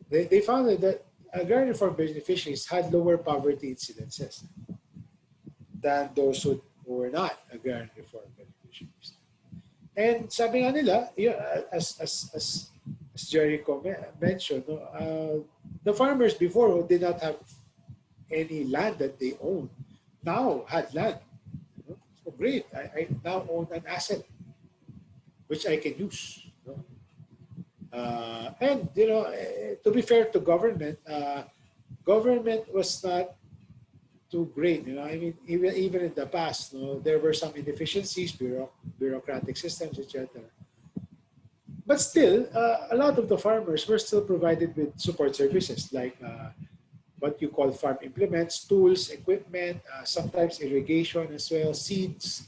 They found that agrarian reform beneficiaries had lower poverty incidences than those who were not agrarian reform beneficiaries. And sabi nga nila, as Jericho mentioned, the farmers before who did not have any land that they owned now had land. So great, I now own an asset which I can use. And to be fair to government, government was not too great. I mean, even in the past, there were some inefficiencies, bureaucratic systems, etc. But still, a lot of the farmers were still provided with support services like what you call farm implements, tools, equipment, sometimes irrigation as well, seeds,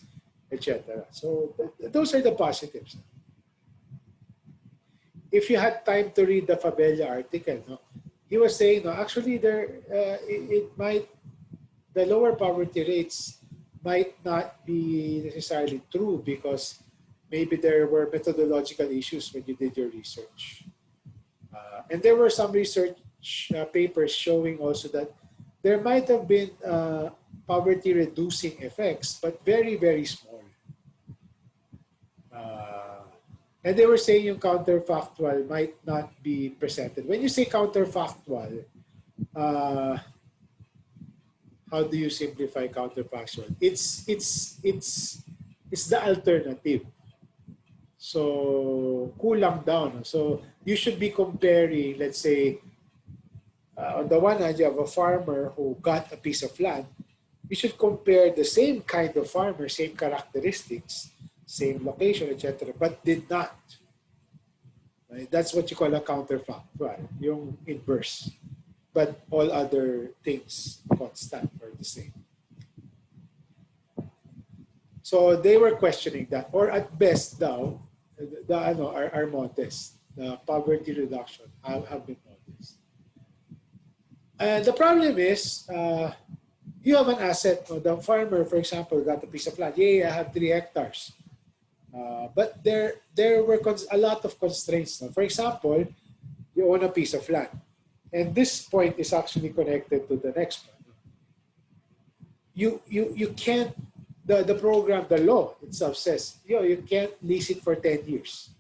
etc. So those are the positives. if you had time to read the Fabella article, no, he was saying, no, actually it might, the lower poverty rates might not be necessarily true because maybe there were methodological issues when you did your research. And there were some research papers showing also that there might have been poverty reducing effects, but very, very small. And they were saying yung counterfactual might not be presented. When you say counterfactual, how do you simplify counterfactual? It's the alternative. So kulang down. So you should be comparing, let's say, on the one hand, you have a farmer who got a piece of land. You should compare the same kind of farmer, same characteristics, same location, etc., but did not. Right? That's what you call a counterfactual, yung inverse. But all other things constant or the same. So they were questioning that, or at best, now, are modest. The poverty reduction have been modest. And the problem is, you have an asset. The farmer, for example, got a piece of land. Yeah, I have 3 hectares. But there were a lot of constraints. For example, you own a piece of land. And this point is actually connected to the next one. You can't, the program, the law itself says, you can't lease it for 10 years.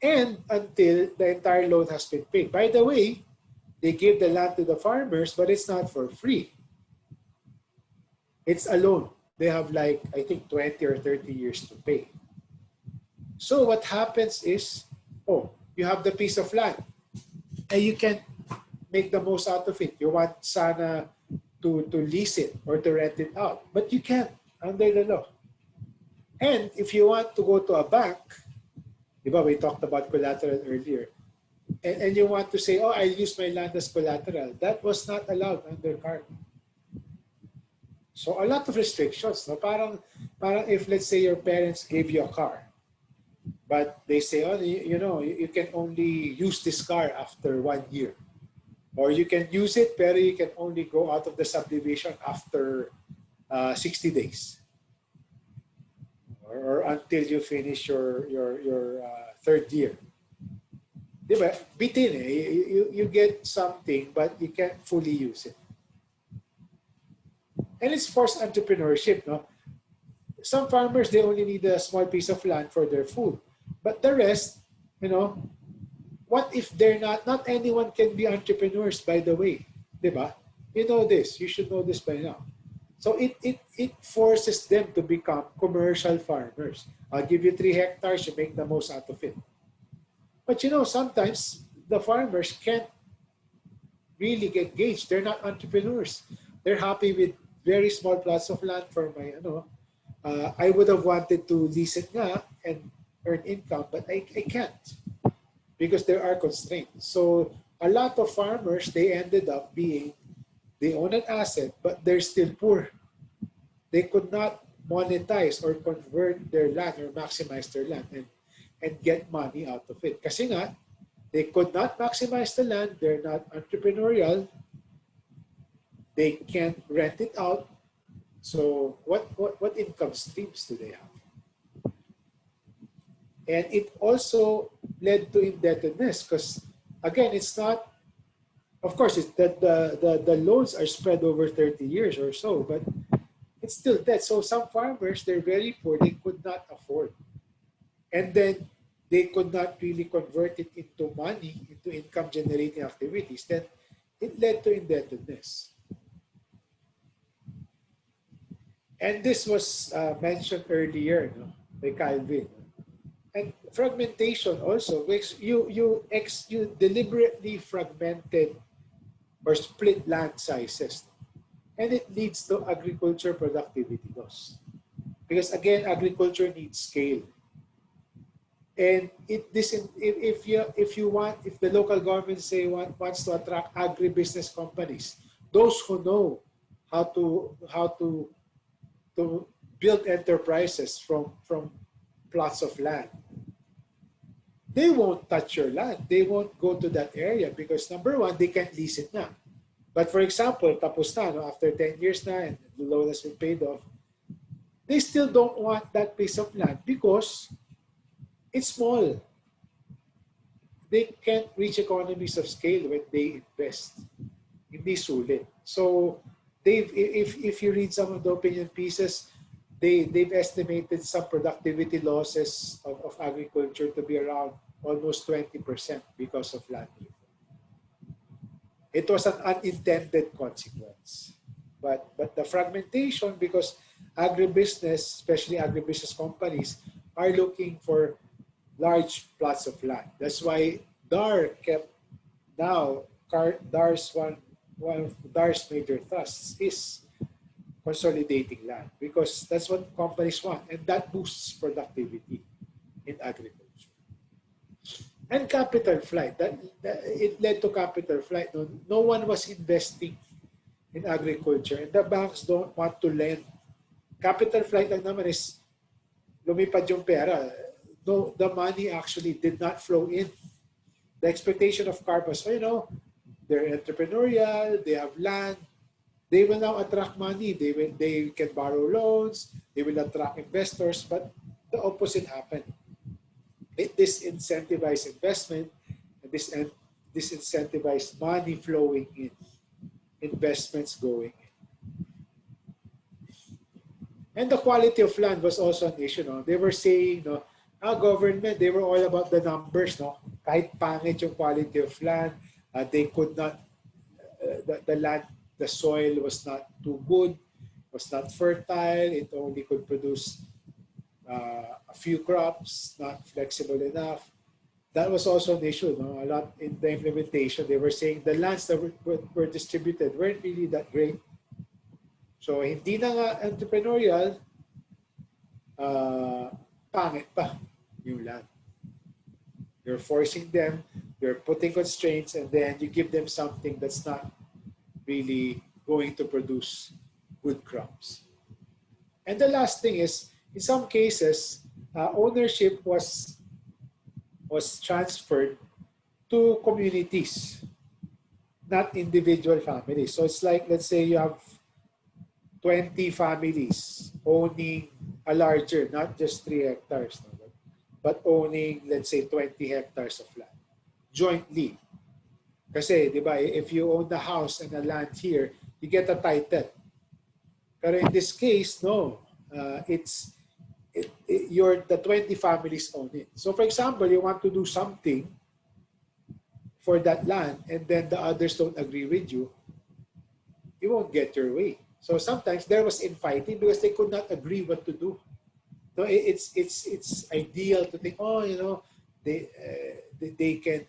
And until the entire loan has been paid. By the way, they give the land to the farmers, but it's not for free. It's a loan. They have like, I think 20 or 30 years to pay. So what happens is, you have the piece of land and you can make the most out of it. You want sana to lease it or to rent it out, but you can't under the law. And if you want to go to a bank, we talked about collateral earlier, and you want to say, I'll use my land as collateral, that was not allowed under CARP. So a lot of restrictions. No? Parang if, let's say, your parents gave you a car, but they say, you can only use this car after 1 year. Or you can use it, but you can only go out of the subdivision after 60 days. Or until you finish your 3rd year. Diba? Bitin eh. You get something, but you can't fully use it. And it's forced entrepreneurship. No? Some farmers, they only need a small piece of land for their food. But the rest, what if they're not anyone can be entrepreneurs, by the way. Diba? You know this. You should know this by now. So it forces them to become commercial farmers. I'll give you 3 hectares, you make the most out of it. But sometimes the farmers can't really get engaged. They're not entrepreneurs. They're happy with very small plots of land for my, I would have wanted to lease it nga and earn income, but I can't because there are constraints. So a lot of farmers, they ended up they own an asset, but they're still poor. They could not monetize or convert their land or maximize their land and get money out of it. Kasi nga, they could not maximize the land. They're not entrepreneurial. They can't rent it out. So what income streams do they have? And it also led to indebtedness because, again, it's not, of course, it's that the loans are spread over 30 years or so, but it's still debt. So some farmers, they're very poor. They could not afford. And then they could not really convert it into money, into income-generating activities. Then it led to indebtedness. And this was mentioned earlier by Calvin. And fragmentation also, which you deliberately fragmented or split land sizes. And it leads to agriculture productivity loss. Because again, agriculture needs scale. And if the local government wants to attract agribusiness companies, those who know how to build enterprises from plots of land, they won't touch your land. They won't go to that area because number one, they can't lease it na. But for example, tapos na, no, after 10 years na and the loan has been paid off, they still don't want that piece of land because it's small. They can't reach economies of scale when they invest. Hindi sulit. So if you read some of the opinion pieces, they've estimated some productivity losses of agriculture to be around almost 20% because of land reform. It was an unintended consequence. But the fragmentation, because agribusiness, especially agribusiness companies, are looking for large plots of land. That's why DAR kept now, DAR's one of DAR's major thrusts is consolidating land because that's what companies want, and that boosts productivity in agriculture. And capital flight, that it led to capital flight. No one was investing in agriculture, and the banks don't want to lend. Capital flight lang naman is lumipad yung pera. No, the money actually did not flow in. The expectation of CARP was, they're entrepreneurial, they have land, they will now attract money. They can borrow loans, they will attract investors, but the opposite happened. It disincentivized investment, and disincentivized money flowing in, investments going in. And the quality of land was also an issue. No? They were saying, government, they were all about the numbers. No? Kahit pangit yung quality of land, they could not, the land, the soil was not too good, was not fertile, it only could produce a few crops, not flexible enough. That was also an issue. No? A lot in the implementation, they were saying the lands that were distributed weren't really that great. So hindi na nga entrepreneurial, pangit pa yung land. You're forcing them, you're putting constraints, and then you give them something that's not really going to produce good crops. And the last thing is, in some cases, ownership was transferred to communities, not individual families. So it's like, let's say you have 20 families owning a larger, not just 3 hectares, but owning, let's say, 20 hectares of land jointly. Kasi, di ba, if you own the house and the land here, you get a title. But in this case, no. The 20 families own it. So for example, you want to do something for that land and then the others don't agree with you, you won't get your way. So sometimes there was infighting because they could not agree what to do. So it's ideal to think, they can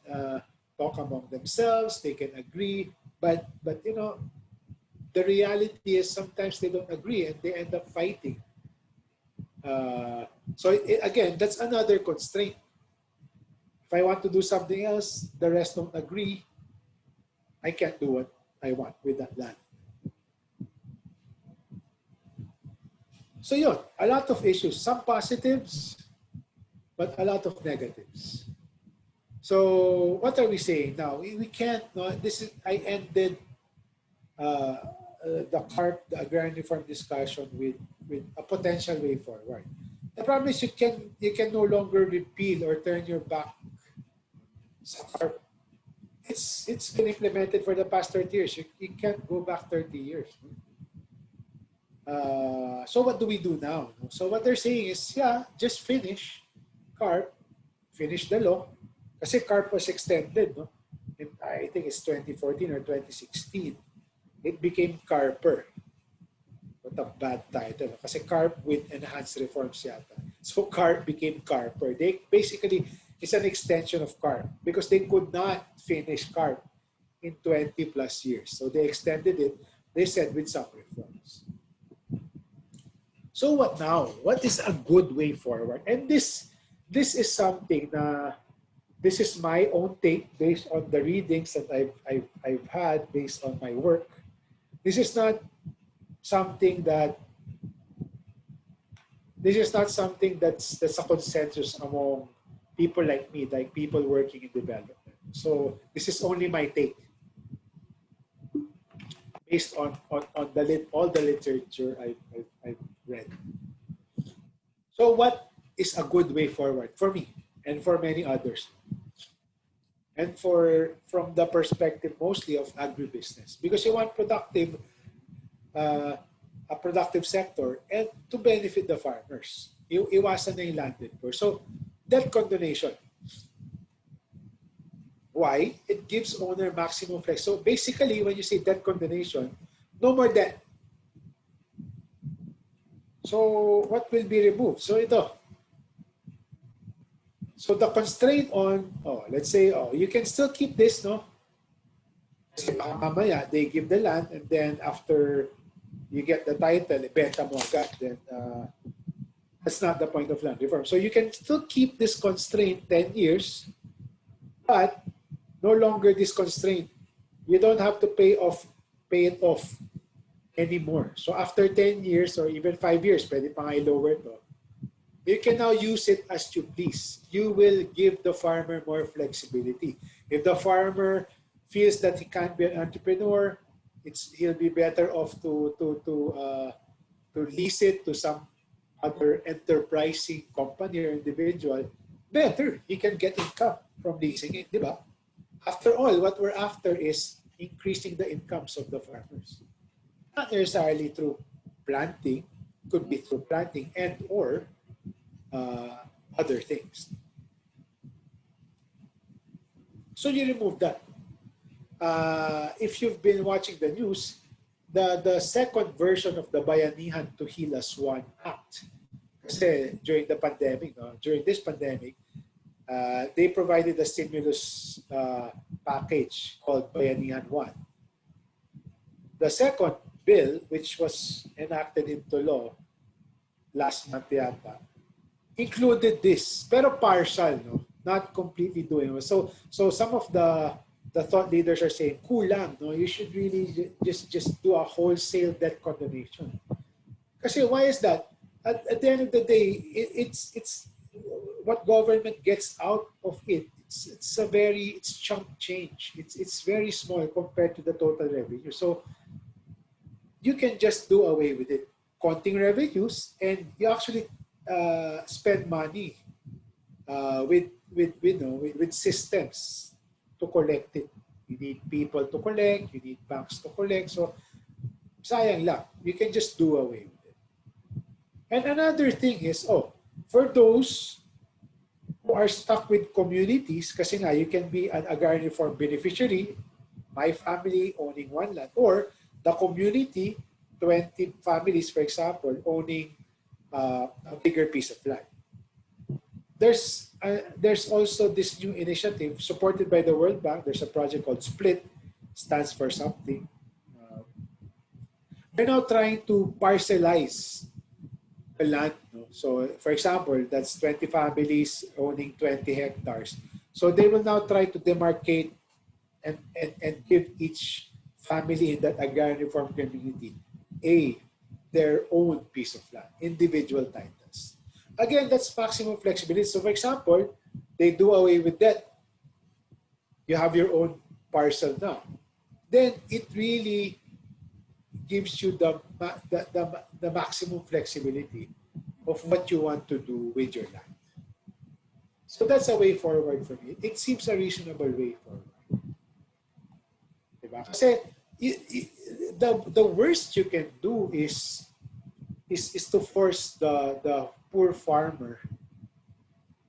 talk among themselves, they can agree, but the reality is sometimes they don't agree and they end up fighting. Again, that's another constraint. If I want to do something else, the rest don't agree, I can't do what I want with that land. So yun, a lot of issues, some positives, but a lot of negatives. So what are we saying now? We can't, I ended the agrarian reform discussion with a potential way forward. The problem is you can no longer repeal or turn your back. It's been implemented for the past 30 years. You can't go back 30 years. So what do we do now? So what they're saying is, just finish CARP, finish the law. Kasi CARP was extended, no? And I think it's 2014 or 2016. It became CARPer. What a bad title. Kasi CARP with enhanced reforms yata. So CARP became CARPer. They basically, it's an extension of CARP because they could not finish CARP in 20 plus years. So they extended it, they said, with some reforms. So what now? What is a good way forward? And this is something this is my own take based on the readings that I've had based on my work. This is not something that's a consensus among people like me, like people working in development. So this is only my take based on all the literature I've read. So what is a good way forward for me and for many others? And from the perspective mostly of agribusiness, because you want uh, a productive sector and to benefit the farmers. Iwasan na yung landed poor. So debt condonation. Why? It gives owner maximum flex. So basically, when you say debt condonation, no more debt. So what will be removed? So ito. So the constraint on, let's say, you can still keep this, no? Kasi baka mamaya, they give the land and then after you get the title, ibenta mo agad. Then that's not the point of land reform. So you can still keep this constraint 10 years, but no longer this constraint. You don't have to pay it off anymore. So after 10 years or even 5 years, pwede pa nga i-lower to. You can now use it as you please. You will give the farmer more flexibility. If the farmer feels that he can't be an entrepreneur, he'll be better off to lease it to some other enterprising company or individual. Better, he can get income from leasing it, di ba? After all, what we're after is increasing the incomes of the farmers. Not necessarily through planting, could be through planting and or other things. So you remove that. If you've been watching the news, the second version of the Bayanihan to Heal Us One Act, kasi during the pandemic, during this pandemic, they provided a stimulus package called Bayanihan 1. The second bill, which was enacted into law last month yata, included this, pero partial, no? Not completely doing it. So some of the thought leaders are saying, kulang, no? You should really just do a wholesale debt condonation. Kasi why is that? At the end of the day, it's what government gets out of it. It's chunk change. It's very small compared to the total revenue. So you can just do away with it, counting revenues, and you actually spend money with systems to collect it. You need people to collect. You need banks to collect. So sayang lang. You can just do away with it. And another thing is, for those who are stuck with communities, kasi nga, you can be an agrarian reform beneficiary, my family owning one land, or the community, 20 families, for example, owning a bigger piece of land. There's also this new initiative supported by the World Bank. There's a project called SPLIT, stands for something. They're now trying to parcelize the land. No? So, for example, that's 20 families owning 20 hectares. So they will now try to demarcate and give each family in that agrarian reform community their own piece of land, individual titles. Again, that's maximum flexibility. So for example, they do away with that. You have your own parcel now. Then it really gives you the maximum flexibility of what you want to do with your land. So that's a way forward for me. It seems a reasonable way forward. Diba? Kasi the worst you can do is to force the poor farmer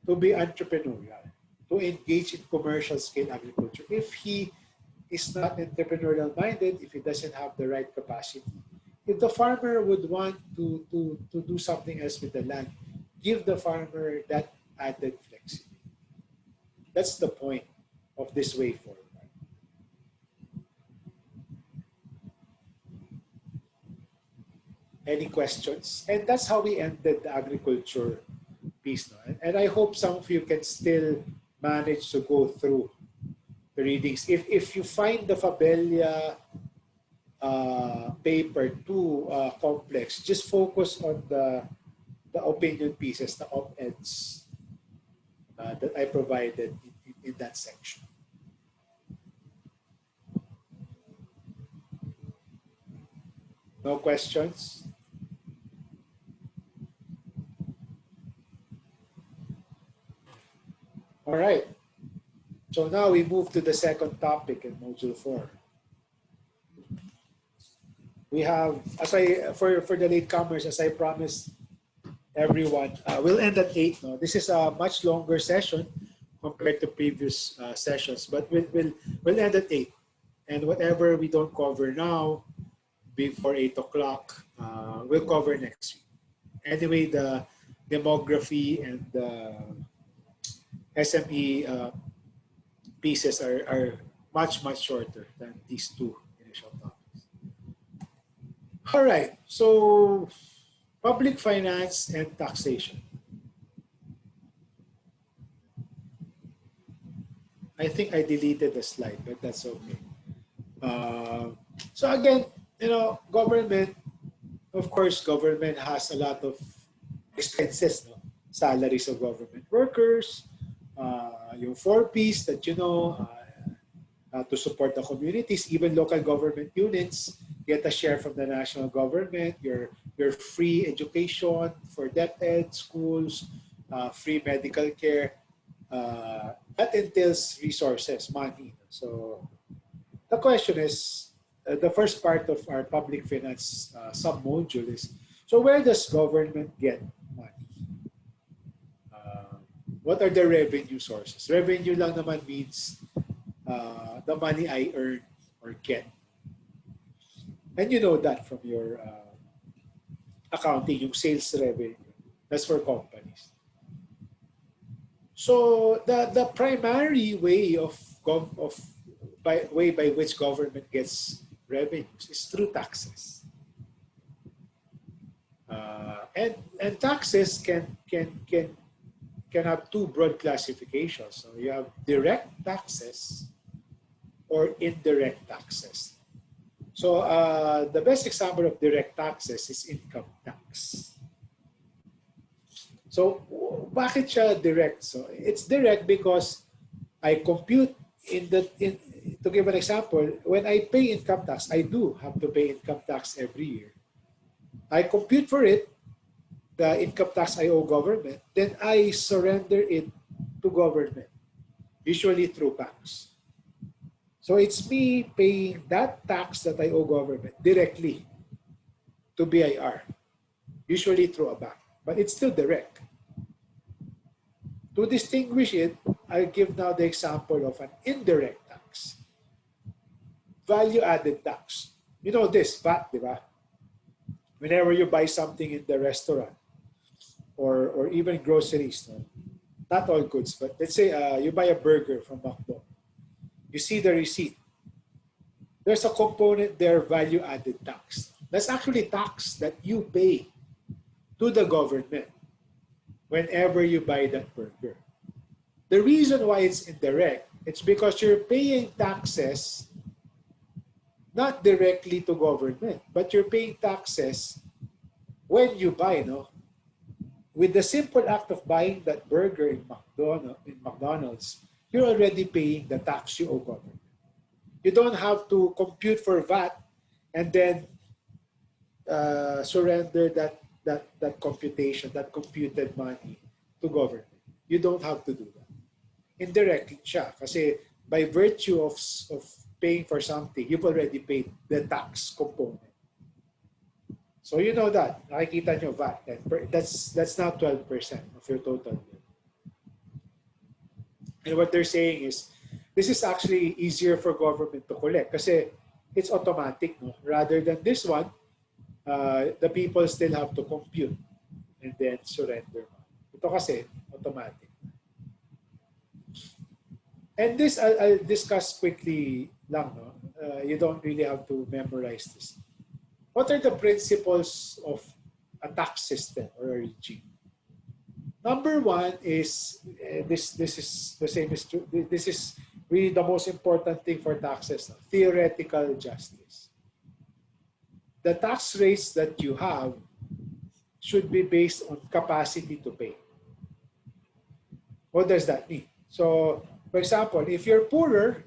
to be entrepreneurial, to engage in commercial scale agriculture. If he is not entrepreneurial minded, if he doesn't have the right capacity, if the farmer would want to do something else with the land, give the farmer that added flexibility. That's the point of this way forward. Any questions? And that's how we ended the agriculture piece. No? And I hope some of you can still manage to go through the readings. If you find the Fabella paper too complex, just focus on the opinion pieces, the op-eds. that I provided in that section. No questions? All right. So now we move to the second topic in Module 4. We have, for the latecomers, as I promised everyone, we'll end at 8. No? This is a much longer session compared to previous sessions, but we'll end at 8. And whatever we don't cover now, before 8 o'clock, we'll cover next week. Anyway, the demography and the SME pieces are much, much shorter than these two initial topics. All right, so public finance and taxation. I think I deleted the slide, but that's okay. So again, government, of course, government has a lot of expenses, no? Salaries of government workers, yung 4Ps that to support the communities, even local government units get a share from the national government, your free education for DepEd schools, free medical care. That entails resources, money. So the question is, the first part of our public finance sub-module is, so where does government get money? What are the revenue sources? Revenue lang naman means the money I earn or get. And you know that from your accounting, yung sales revenue. That's for companies. So the primary way by which government gets revenues is through taxes. And taxes can have two broad classifications. So you have direct taxes or indirect taxes. So the best example of direct taxes is income tax. So bakit siya direct? So it's direct because I compute to give an example, when I pay income tax, I do have to pay income tax every year. I compute for it, the income tax I owe government, then I surrender it to government, usually through tax. So it's me paying that tax that I owe government directly to BIR, usually through a bank, but it's still direct. To distinguish it, I'll give now the example of an indirect tax. Value-added tax. You know this, VAT, di ba? Whenever you buy something in the restaurant or even groceries, no? Not all goods, but let's say you buy a burger from McDo. You see the receipt. There's a component there, value-added tax. That's actually tax that you pay to the government whenever you buy that burger. The reason why it's indirect, it's because you're paying taxes not directly to government, but you're paying taxes when you buy, no? With the simple act of buying that burger in McDonald's, you're already paying the tax you owe government. You don't have to compute for VAT and then surrender that computation, that computed money to government. You don't have to do that. Indirectly siya, kasi by virtue of paying for something, you've already paid the tax component. So you know that, nakikita nyo VAT, that's now 12% of your total bill. And what they're saying is, this is actually easier for government to collect kasi it's automatic, no? Rather than this one, the people still have to compute and then surrender. Ito kasi, automatic. And this, I'll discuss quickly lang, no? You don't really have to memorize this. What are the principles of a tax system or a regime? Number one is, this is the same as true. This is really the most important thing for taxes, no? Theoretical justice. The tax rates that you have should be based on capacity to pay. What does that mean? So, for example, if you're poorer,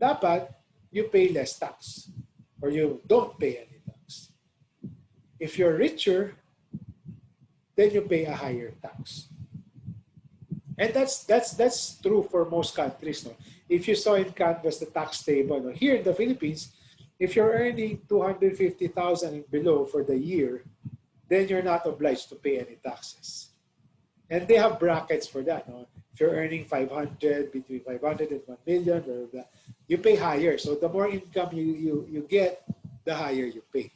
dapat you pay less tax or you don't pay any tax. If you're richer, then you pay a higher tax. And that's true for most countries. No? If you saw in Canvas the tax table, no? Here in the Philippines, if you're earning 250,000 and below for the year, then you're not obliged to pay any taxes. And they have brackets for that. No? If you're earning 500, between 500 and 1 million, blah, blah, blah, you pay higher. So the more income you get, the higher you pay.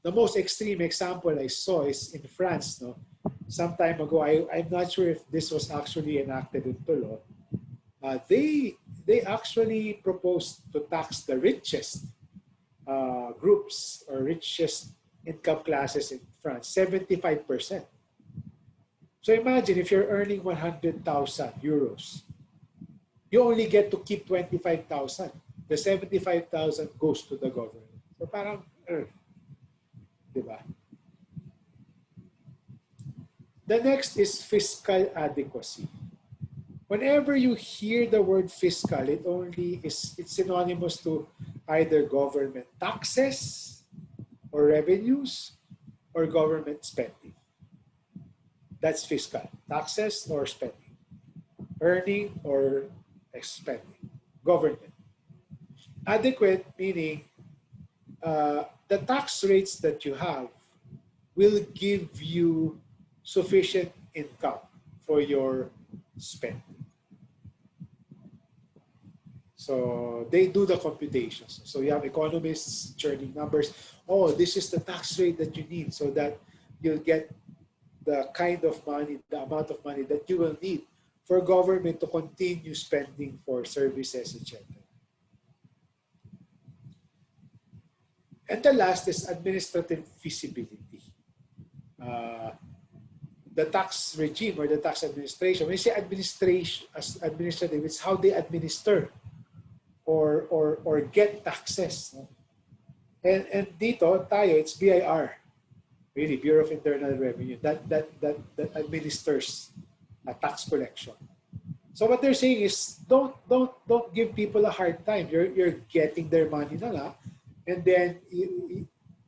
The most extreme example I saw is in France. No? Some time ago, I'm not sure if this was actually enacted into law. They actually proposed to tax the richest groups or richest income classes in France, 75%. So imagine if you're earning 100,000 euros, you only get to keep 25,000. The 75,000 goes to the government. So parang, diba? The next is fiscal adequacy. Whenever you hear the word fiscal, it's synonymous to either government taxes or revenues or government spending. That's fiscal, taxes or spending, earning or spending, government. Adequate meaning the tax rates that you have will give you sufficient income for your spending. So they do the computations. So you have economists churning numbers. Oh, this is the tax rate that you need so that you'll get the kind of money, the amount of money that you will need for government to continue spending for services, etc. And the last is administrative feasibility. The tax regime or the tax administration. When you say administration, administrative, it's how they administer or get taxes. No? And dito tayo, it's BIR, really Bureau of Internal Revenue, that administers tax collection. So what they're saying is don't give people a hard time. You're getting their money na lang, and then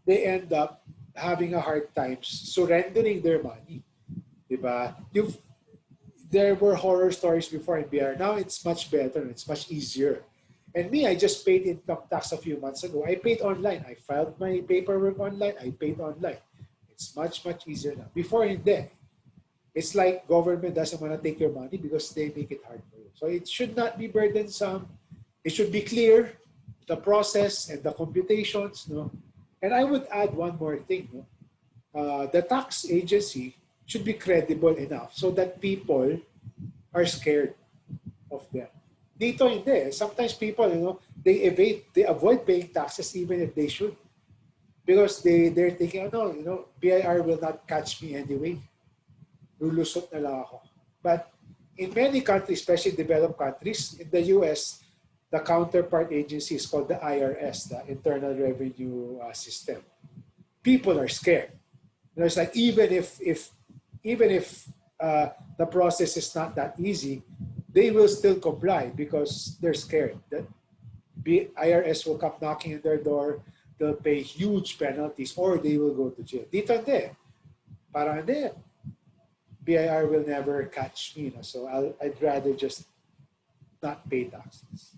they end up having a hard time surrendering their money. Diba? There were horror stories before in BR. Now it's much better. It's much easier. And me, I just paid income tax a few months ago. I paid online. I filed my paperwork online. I paid online. It's much easier now. Before hindi. It's like government doesn't want to take your money because they make it hard for you. So it should not be burdensome. It should be clear, the process and the computations. No? And I would add one more thing. No? The tax agency should be credible enough so that people are scared of them. Dito hindi. Sometimes people, they avoid paying taxes even if they should. Because they're thinking, oh no, BIR will not catch me anyway. Lulusot na lang ako. But in many countries, especially developed countries, in the US, the counterpart agency is called the IRS, the Internal Revenue System. People are scared. It's like even if the process is not that easy, they will still comply because they're scared that IRS will come knocking on their door, they'll pay huge penalties, or they will go to jail. Dito hindi. Parang hindi. BIR will never catch me. So I'd rather just not pay taxes.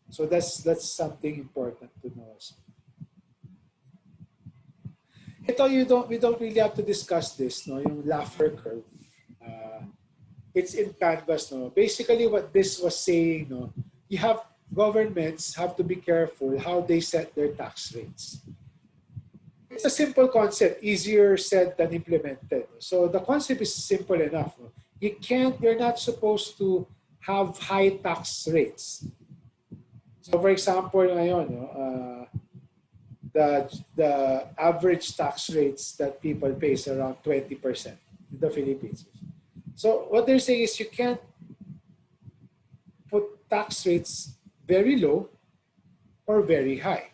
So that's something important to know. Ito, we don't really have to discuss this, no? Yung Laffer curve. It's in Canvas, no? Basically, what this was saying, no? Governments have to be careful how they set their tax rates. It's a simple concept, easier said than implemented. So the concept is simple enough. No? You're not supposed to have high tax rates. So for example, ngayon, the average tax rates that people pay is around 20% in the Philippines. So what they're saying is you can't put tax rates very low or very high.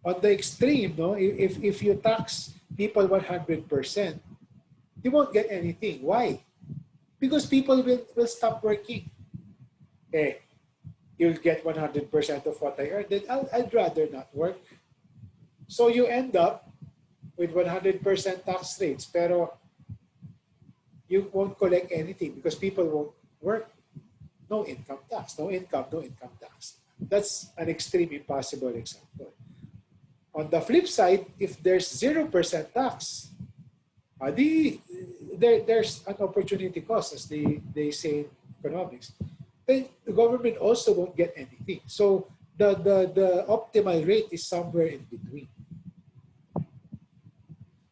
On the extreme, no, if you tax people 100%, you won't get anything. Why? Because people will stop working. Eh, you'll get 100% of what I earned, then I'd rather not work. So you end up with 100% tax rates, pero you won't collect anything because people won't work. No income tax, no income, no income tax. That's an extreme impossible example. On the flip side, if there's 0% tax, there's an opportunity cost, as they say in economics. Then the government also won't get anything. So the optimal rate is somewhere in between.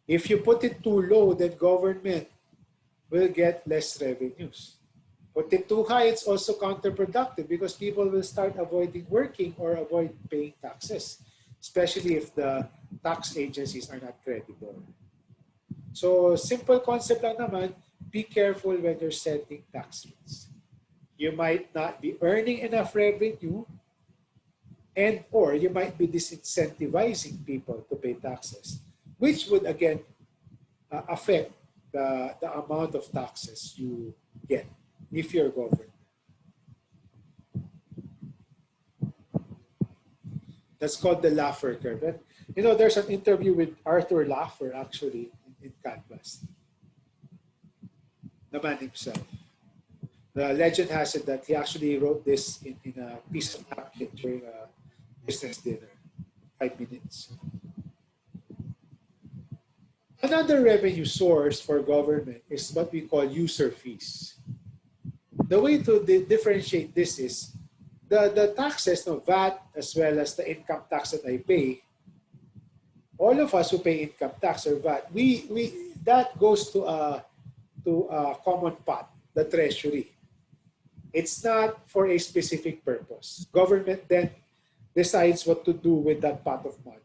If you put it too low, then government will get less revenues. Put it too high, it's also counterproductive because people will start avoiding working or avoid paying taxes, especially if the tax agencies are not credible. So simple concept lang naman, be careful when you're setting tax rates. You might not be earning enough revenue, and or you might be disincentivizing people to pay taxes, which would again affect the amount of taxes you get if you're government. That's called the Laffer curve. And, you know, there's an interview with Arthur Laffer actually in Canvas, the man himself. The legend has it that he actually wrote this in a piece of napkin during a business dinner, 5 minutes. Another revenue source for government is what we call user fees. The way to differentiate this is the taxes, no, VAT, as well as the income tax that I pay. All of us who pay income tax or VAT, that goes to a common pot, the treasury. It's not for a specific purpose. Government then decides what to do with that pot of money.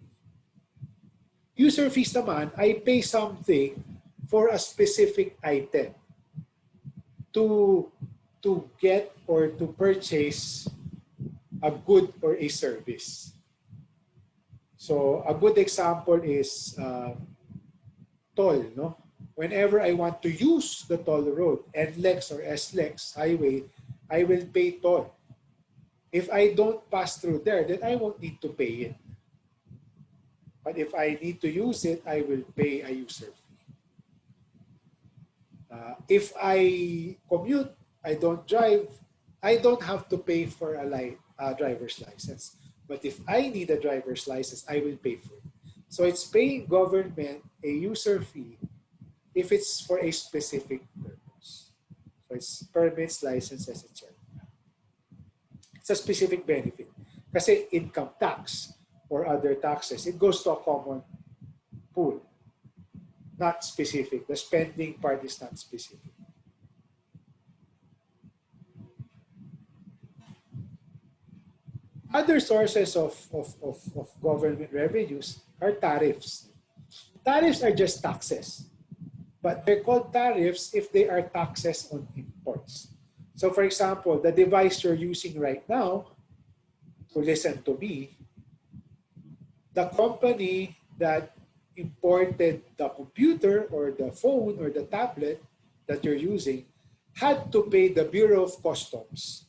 User fees naman, I pay something for a specific item to get or to purchase a good or a service. So a good example is toll. No? Whenever I want to use the toll road, NLEX or SLEX highway, I will pay toll. If I don't pass through there, then I won't need to pay it. But if I need to use it, I will pay a user fee. If I commute, I don't drive, I don't have to pay for a driver's license. But if I need a driver's license, I will pay for it. So it's paying government a user fee if it's for a specific purpose. So it's permits, licenses, etc. It's a specific benefit. Kasi income tax or other taxes, it goes to a common pool, not specific. The spending part is not specific. Other sources of government revenues are tariffs. Tariffs are just taxes, but they're called tariffs if they are taxes on imports. So for example, the device you're using right now, to listen to me, the company that imported the computer or the phone or the tablet that you're using had to pay the Bureau of Customs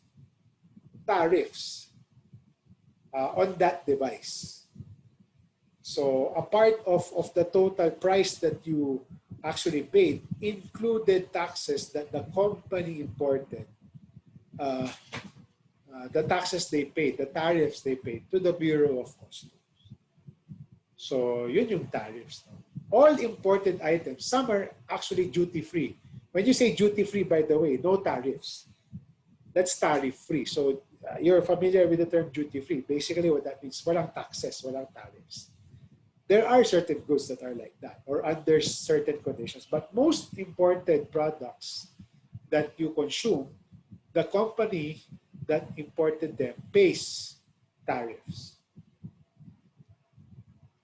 tariffs on that device. So a part of the total price that you actually paid included taxes that the company imported, the taxes they paid, the tariffs they paid to the Bureau of Customs. So yun yung tariffs. All imported items, some are actually duty-free. When you say duty-free, by the way, no tariffs. That's tariff-free. So you're familiar with the term duty-free. Basically what that means, walang taxes, walang tariffs. There are certain goods that are like that or under certain conditions. But most imported products that you consume, the company that imported them pays tariffs.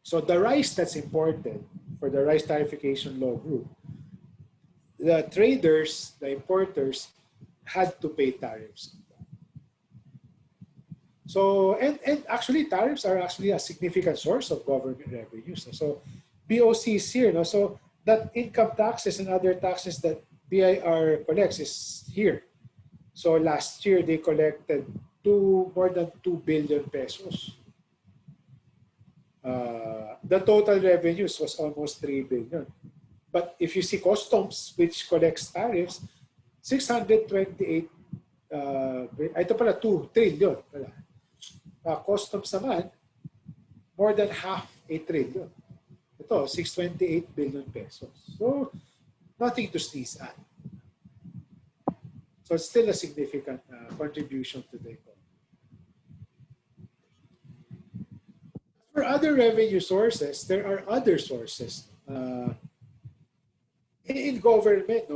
So the rice that's imported for the rice tarification law group, the traders, the importers, had to pay tariffs. So, and actually tariffs are actually a significant source of government revenues. So BOC is here. No? So that income taxes and other taxes that BIR collects is here. So last year they collected more than 2 billion pesos. The total revenues was almost 3 billion. But if you see customs, which collects tariffs, 628, ito pala 2 trillion pala. Customs naman, more than half a trillion. Ito, 628 billion pesos. So, nothing to sneeze at. So, it's still a significant contribution to the economy. For other revenue sources, there are other sources. In government,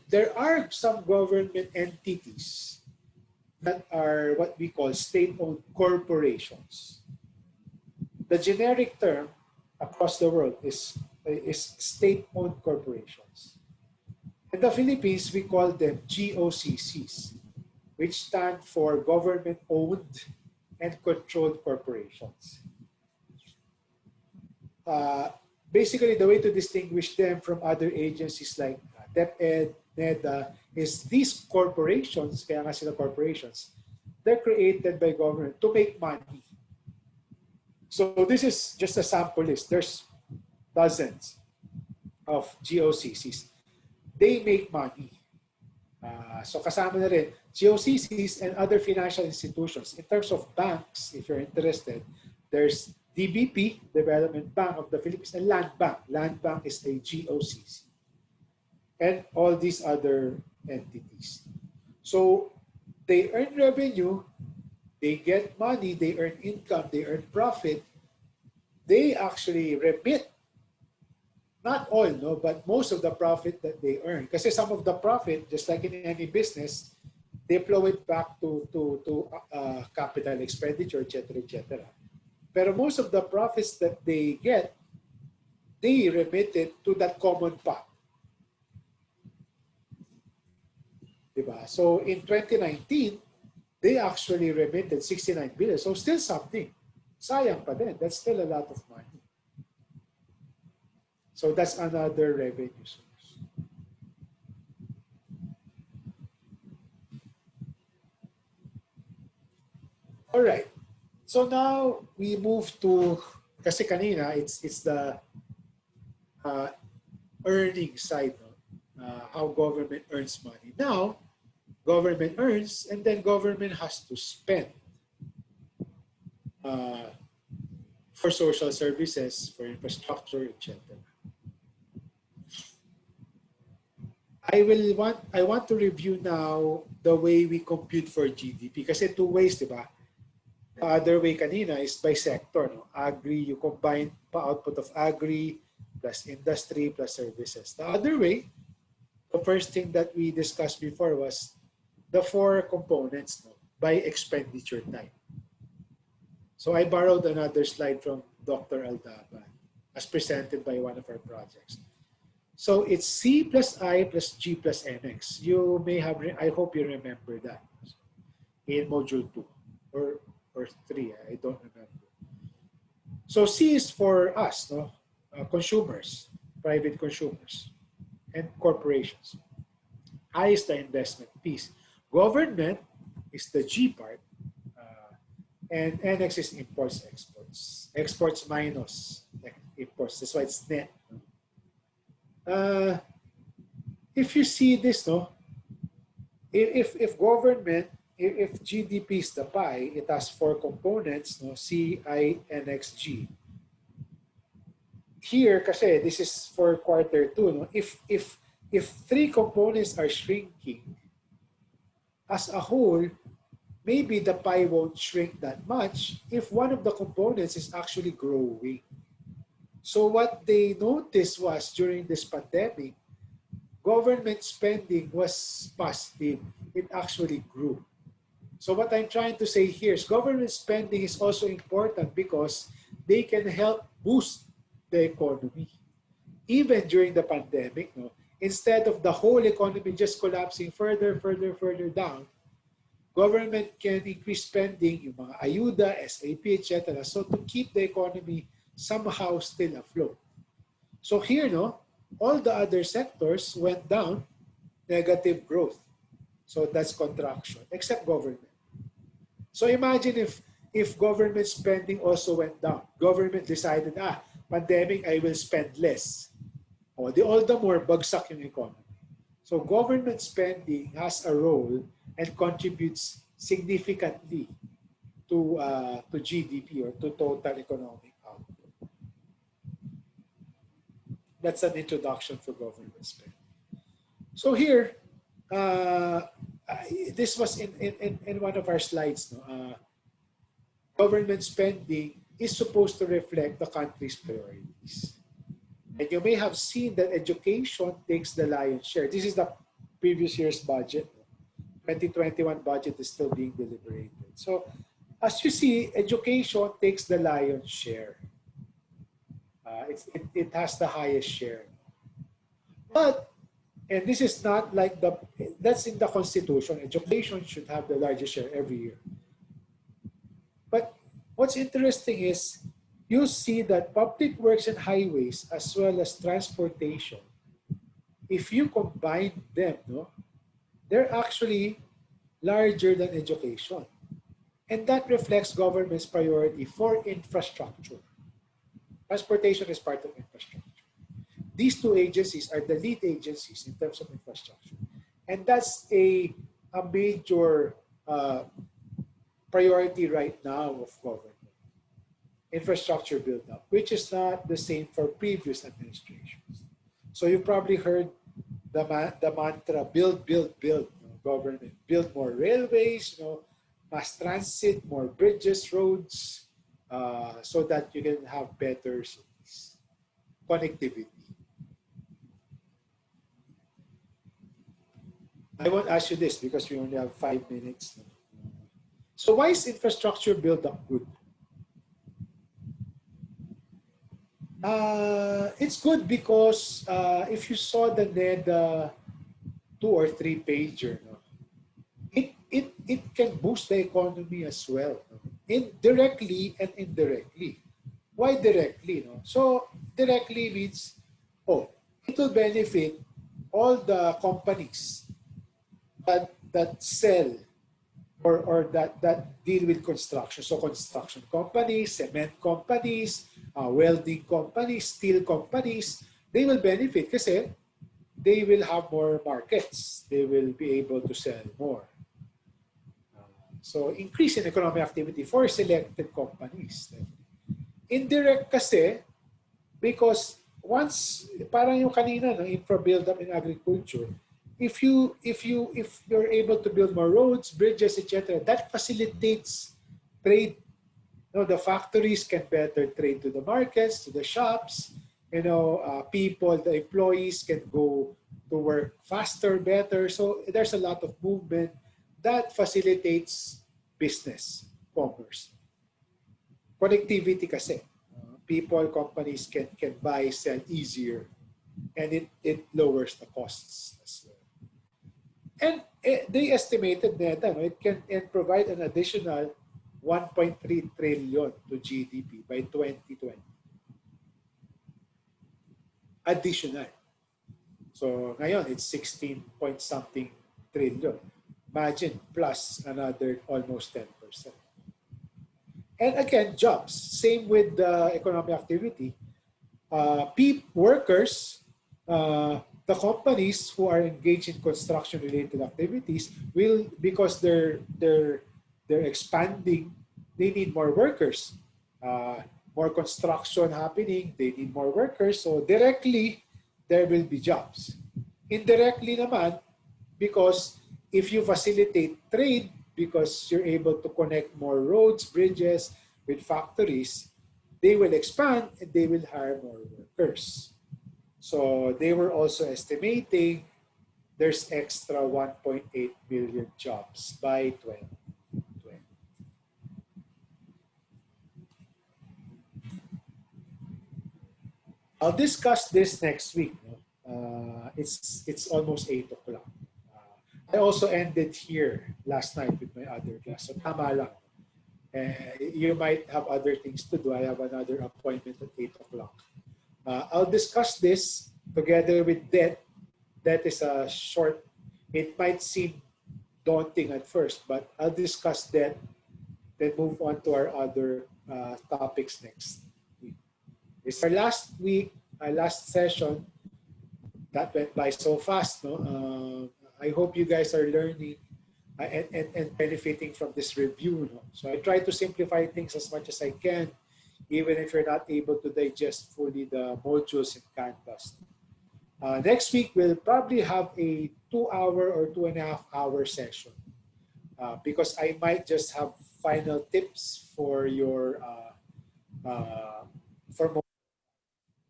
there are some government entities that are what we call state-owned corporations. The generic term across the world is state-owned corporations. In the Philippines, we call them GOCCs, which stand for government-owned and controlled corporations. Basically, the way to distinguish them from other agencies like DepEd, NEDA, is these corporations, kaya nga sila corporations, they're created by government to make money. So this is just a sample list. There's dozens of GOCCs. They make money. So kasama na rin GOCCs and other financial institutions. In terms of banks, if you're interested, there's DBP, Development Bank of the Philippines, and Land Bank. Land Bank is a GOCC. And all these other entities. So they earn revenue, they get money, they earn income, they earn profit. They actually remit, not all, no, but most of the profit that they earn. Kasi some of the profit, just like in any business, they flow it back to capital expenditure, etc., etc. Pero most of the profits that they get, they remit it to that common pot. Diba? So in 2019, they actually remitted 69 billion. So still something. Sayang pa din. That's still a lot of money. So that's another revenue source. All right. So now we move to, kasi kanina, it's the earning side, no? How government earns money. Now, government earns and then government has to spend for social services, for infrastructure, etc. I want to review now the way we compute for GDP. Kasi two ways, di ba? The other way kanina is by sector. No? Agri, you combine pa output of agri plus industry plus services. The other way, the first thing that we discussed before was the four components, no? By expenditure type. So I borrowed another slide from Dr. Aldaban as presented by one of our projects. So it's C plus I plus G plus NX. You may have, I hope you remember that in module 2 or 3, I don't remember. So C is for us, no? Consumers, private consumers, and corporations. I is the investment piece. Government is the G part, and NX is imports, exports. Exports minus imports. That's why it's net. If you see this, no, if government, if GDP is the pie, it has four components, no, C, I, N, X, G. Here, kasi this is for quarter 2, no, if three components are shrinking, as a whole, maybe the pie won't shrink that much if one of the components is actually growing. So what they noticed was during this pandemic, government spending was positive. It actually grew. So what I'm trying to say here is government spending is also important because they can help boost the economy. Even during the pandemic, no, instead of the whole economy just collapsing further down, government can increase spending, yung mga ayuda, SAP, etc. So to keep the economy somehow still afloat. So here, no, all the other sectors went down negative growth. So that's contraction, except government. So imagine if government spending also went down. Government decided, pandemic, I will spend less. O, di all the more bagsak yung economy. So government spending has a role and contributes significantly to GDP or to total economic output. That's an introduction for government spending. So here, this was in one of our slides. No? Government spending is supposed to reflect the country's priorities. And you may have seen that education takes the lion's share. This is the previous year's budget. 2021 budget is still being deliberated. So as you see, education takes the lion's share. It has the highest share. But, and this is not like that's in the Constitution. Education should have the largest share every year. But what's interesting is you see that public works and highways as well as transportation, if you combine them, they're actually larger than education. And that reflects government's priority for infrastructure. Transportation is part of infrastructure. These two agencies are the lead agencies in terms of infrastructure. And that's a major priority right now of government. Infrastructure build-up, which is not the same for previous administrations. So you probably heard the mantra, build, build, build. Government, build more railways, mass transit, more bridges, roads, so that you can have better cities. Connectivity. I won't ask you this because we only have 5 minutes. So why is infrastructure build-up good? It's good because if you saw the NEDA 2 or 3 pager, it can boost the economy as well, directly and indirectly. Why directly? So directly means, it will benefit all the companies that sell or that deal with construction. So construction companies, cement companies, welding companies, steel companies, they will benefit kasi they will have more markets. They will be able to sell more. So increase in economic activity for selected companies. Indirect kasi because once, parang yung kanina, infra build-up in agriculture, if you're able to build more roads, bridges, etc., that facilitates trade. The factories can better trade to the markets, to the shops. People, the employees can go to work faster, better. So there's a lot of movement that facilitates business, commerce. Connectivity kasi. People, companies can buy, sell easier, and it lowers the costs as well. And they estimated that it can provide an additional 1.3 trillion to GDP by 2020. Additional. So ngayon, it's 16 point something trillion. Imagine, plus another almost 10%. And again, jobs. Same with the economic activity. Workers, the companies who are engaged in construction-related activities will, because they're expanding, they need more workers. More construction happening, they need more workers. So directly, there will be jobs. Indirectly naman, because if you facilitate trade, because you're able to connect more roads, bridges with factories, they will expand and they will hire more workers. So they were also estimating there's extra 1.8 million jobs by 2020. I'll discuss this next week. It's almost 8 o'clock. I also ended here last night with my other class. So tama lang. You might have other things to do. I have another appointment at 8 o'clock. I'll discuss this together with debt. Debt is a short It might seem daunting at first, but I'll discuss that, then move on to our other topics next week. It's our last week, our last session. That went by so fast. No? I hope you guys are learning and benefiting from this review. No? So I try to simplify things as much as I can, even if you're not able to digest fully the modules in Canvas. Next week, we'll probably have a 2 hour or 2.5 hour session because I might just have final tips for your for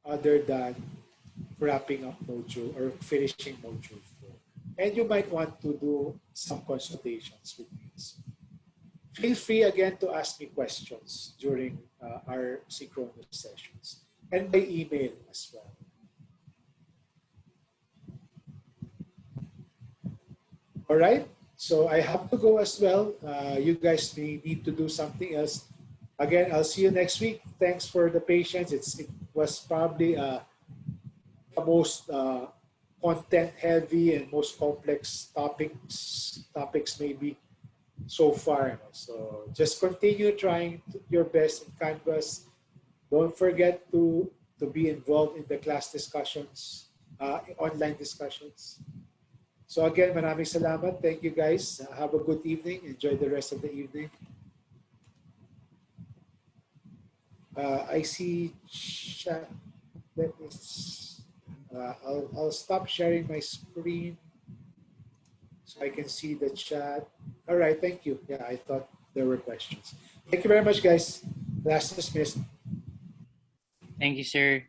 other than wrapping up module or finishing module 4. And you might want to do some consultations with me. Feel free again to ask me questions during our synchronous sessions and by email as well. All right, so I have to go as well. You guys may need to do something else. Again, I'll see you next week. Thanks for the patience. It was probably the most content heavy and most complex topics maybe so far. So just continue trying your best in Canvas. Don't forget to be involved in the class discussions, online discussions. So again, maraming salamat. Thank you guys. Have a good evening. Enjoy the rest of the evening. I see chat. Let me. I'll stop sharing my screen so I can see the chat. All right, thank you. Yeah, I thought there were questions. Thank you very much, guys. Class dismissed. Thank you, sir.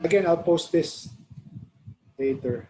Again, I'll post this later.